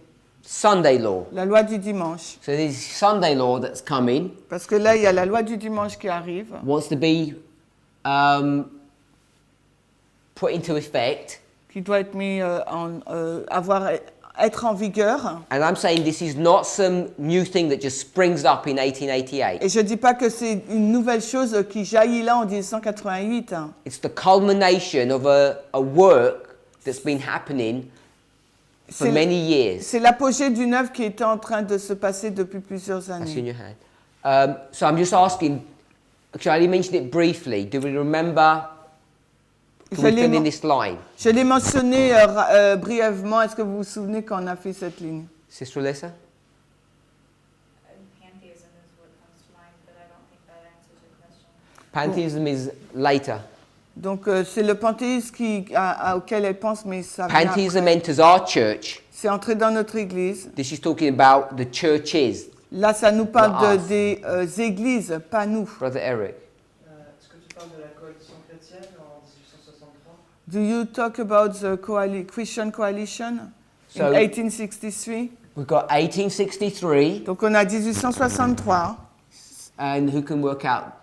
Sunday law. La loi du dimanche. So this Sunday law that's coming Parce que là, il y a la loi du dimanche qui arrive, wants to be put into effect. qui doit être mis être en vigueur. And I'm saying this is not some new thing that just springs up in 1888. Et je ne dis pas que c'est une nouvelle chose qui jaillit là en 1888. It's the culmination of a work that's been happening for C'est- many years. C'est l'apogée d'une œuvre qui était en train de se passer depuis plusieurs I see in années. your hand. So I'm just asking, actually I only mentioned it briefly. Do we remember, can Je we l'ai fill in men- this line? Je l'ai mentionné brièvement. Est-ce que vous vous souvenez quand on a fait cette ligne? Sister Alyssa? Pantheism is what comes to mind, but I don't think that answers your question. Pantheism is later. Donc c'est le panthéisme auquel elle pense, mais ça vient Pantheism après. enters our church. C'est entré dans notre église. This is talking about the churches. Là, ça nous parle Not us. des églises, pas nous. Brother Eric. Est-ce que tu parles de la coalition chrétienne en 1863? Do you talk about the Christian coalition So- in 1863? We've got 1863, Donc on a 1863. and who can work out?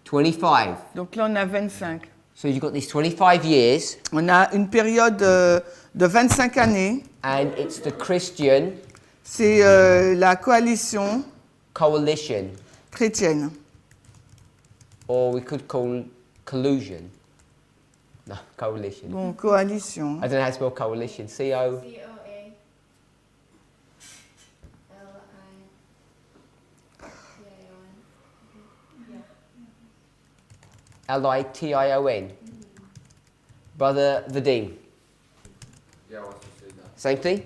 25. Donc là, on a 25. So you've got these 25 years, On a une période de 25 années. and it's the Christian C'est la coalition coalition, chrétienne. or we could call collusion. No, coalition. Bon, coalition. I don't know how to spell coalition. C-O. L-I-T-I-O-N. Brother Vadim. Yeah, I was to say that. Same thing?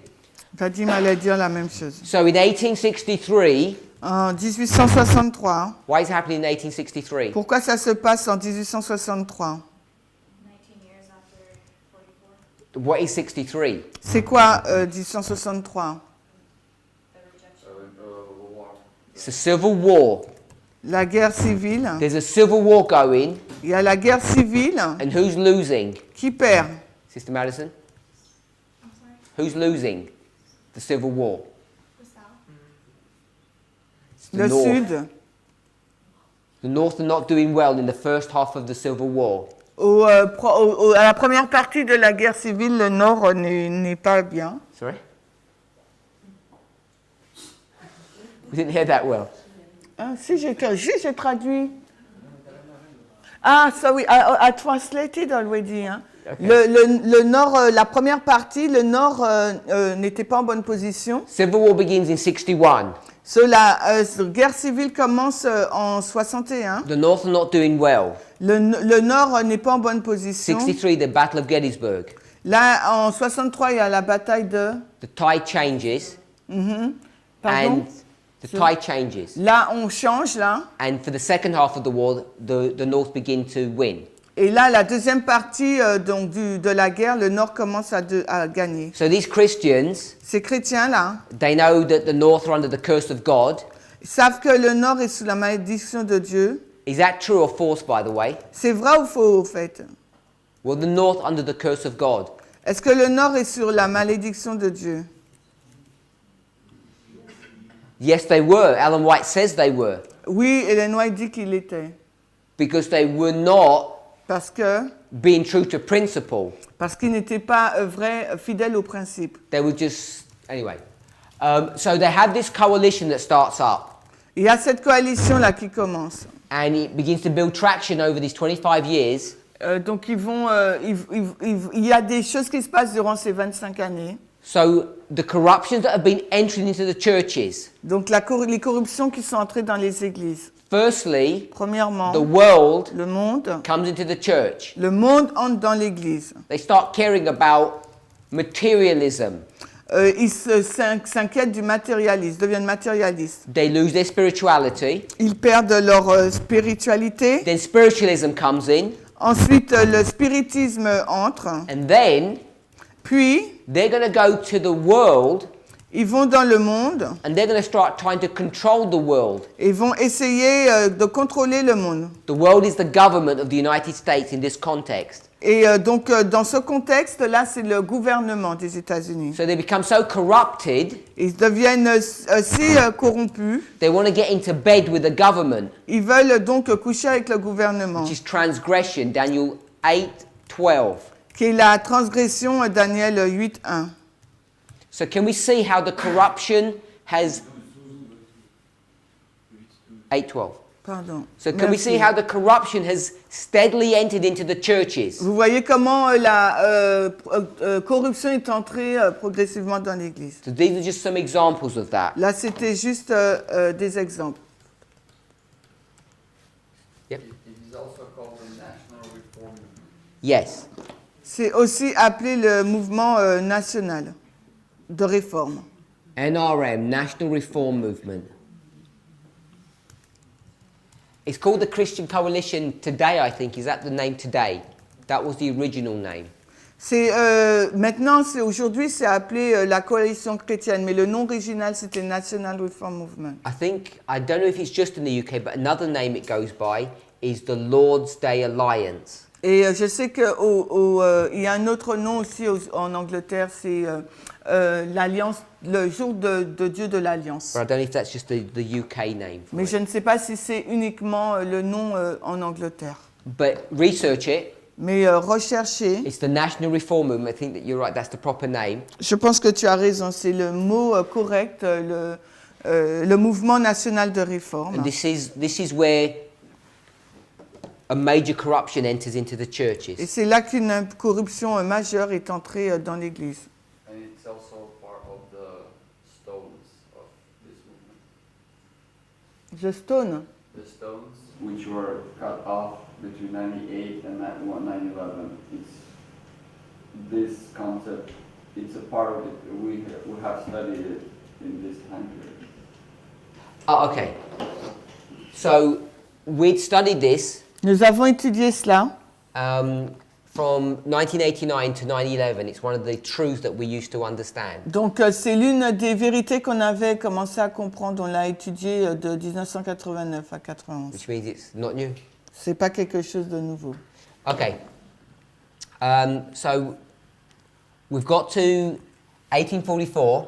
Vadim allait dire la même chose. So in 1863, En 1863, why is it happening in 1863? pourquoi ça se passe en 1863? 19 years after 44, What is 63? C'est quoi 1863? the rejection. War. It's a civil war. La guerre civile. There's a civil war going, Il y a la guerre civile. and who's losing? Qui perd? Sister Madison? I'm sorry, Who's losing the civil war? the South? It's the Le North. Sud. The North are not doing well in the first half of the civil war. À la première partie de la guerre civile, le Nord n'est pas bien. Sorry? We didn't hear that well. Ah, si, j'ai traduit. Ah, so I translated already. Hein. Okay. Le nord, la première partie, le nord n'était pas en bonne position. Civil war begins in 61. La guerre civile commence en 61. The North are not doing well. Le nord n'est pas en bonne position. 63, the Battle of Gettysburg. Là, en 63, il y a la bataille de... The tide changes. Pardon? And the tide changes. Là, on change, là. And for the second half of the war, the North begin to win. Et là, la deuxième partie donc de la guerre, le Nord commence à gagner. So these Christians, Ces chrétiens-là, they know that the North are under the curse of God. ils savent que le Nord est sous la malédiction de Dieu. Is that true or false, by the way? C'est vrai ou faux, au fait? Well, the North under the curse of God. Est-ce que le Nord est sur la malédiction de Dieu? Yes, they were. Ellen White says they were. Oui, Ellen White dit qu'il était. Because they were not Parce que... being true to principle. Parce qu'ils n'étaient pas fidèles au principe. They were just... Anyway. So they have this coalition that starts up. Il y a cette coalition-là qui commence. And it begins to build traction over these 25 years. Donc il y a des choses qui se passent durant ces 25 années. So the corruptions that have been entering into the churches. Donc les corruptions qui sont entrées dans les églises. Firstly, Premièrement, the world le monde. comes into the church. Le monde entre dans l'église. They start caring about materialism. Ils s'inquiètent du matérialisme, deviennent matérialistes. They lose their spirituality. Ils perdent leur spiritualité. Then spiritualism comes in. Ensuite, le spiritisme entre. And then Puis, they're going to go to the world ils vont dans le monde and they're going to start trying to control the world. et vont essayer de contrôler le monde. The world is the government of the United States in this context. Et donc, dans ce contexte-là, c'est le gouvernement des États-Unis. So they become so corrupted, Ils deviennent si corrompus. they want to get into bed with the government, Ils veulent donc coucher avec le gouvernement, which is transgression, Daniel 8:12. qui est la transgression Daniel 8.1. So can we see how the corruption has 8:12. Pardon. So can we Merci. see how the corruption has steadily entered into the churches? Vous voyez comment la corruption est entrée progressivement dans l'Église. So these are just some examples of that. Là, c'était juste des exemples. Yep. It is also called the National Reform Movement. Yes. C'est aussi appelé le mouvement national de réforme. NRM, National Reform Movement. It's called the Christian Coalition today, I think. Is that the name today? That was the original name. Maintenant, aujourd'hui, c'est appelé la coalition chrétienne, mais le nom original, c'était National Reform Movement. I don't know if it's just in the UK, but another name it goes by is the Lord's Day Alliance. Et je sais qu'il y a un autre nom aussi en Angleterre, c'est l'Alliance, le jour de Dieu de l'Alliance. But I don't know if that's just the UK name. for Mais it. je ne sais pas si c'est uniquement le nom en Angleterre. But research it. Mais recherchez. It's the National Reform Movement. I think that you're right. That's the proper name. Je pense que tu as raison, c'est le mot correct, le mouvement national de réforme. And this is where a major corruption enters into the Et churches. c'est là qu'une corruption majeure est entrée dans l'Église. And it's also part of the stones of this movement. The Stone. The stones which were cut off between 98 and 9/11. It's this concept. It's a part of it. We have studied it in this time period. Oh, okay. So we'd studied this Nous avons étudié cela from 1989 to 9/11. It's one of the truths that we used to understand. Donc c'est l'une des vérités qu'on avait commencé à comprendre. On l'a étudié de 1989 à 91. Which means it's not new. C'est pas quelque chose de nouveau. Okay. So we've got to 1844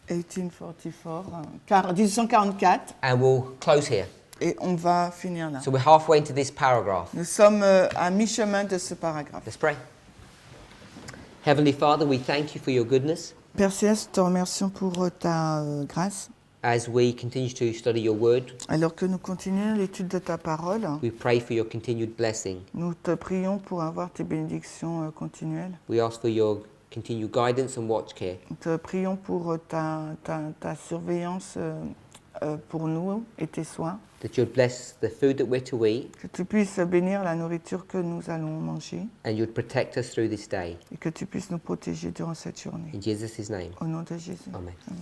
1844, 1844, and we'll close here. et on va finir là. So we're halfway into this paragraph. Nous sommes à mi-chemin de ce paragraphe. Let's pray. Heavenly Father, we thank you for your goodness. Père Céleste, te remercions pour ta grâce. As we continue to study your word, Alors que nous continuons l'étude de ta parole, we pray for your continued blessing. nous te prions pour avoir tes bénédictions continuelles. We ask for your continued guidance and watch care. Nous te prions pour ta surveillance pour nous et tes soins. That you'd bless the food that we're to eat, Que tu puisses bénir la nourriture que nous allons manger and you'd protect us through this day. et que tu puisses nous protéger durant cette journée. In Jesus' name, Au nom de Jésus. amen. Amen.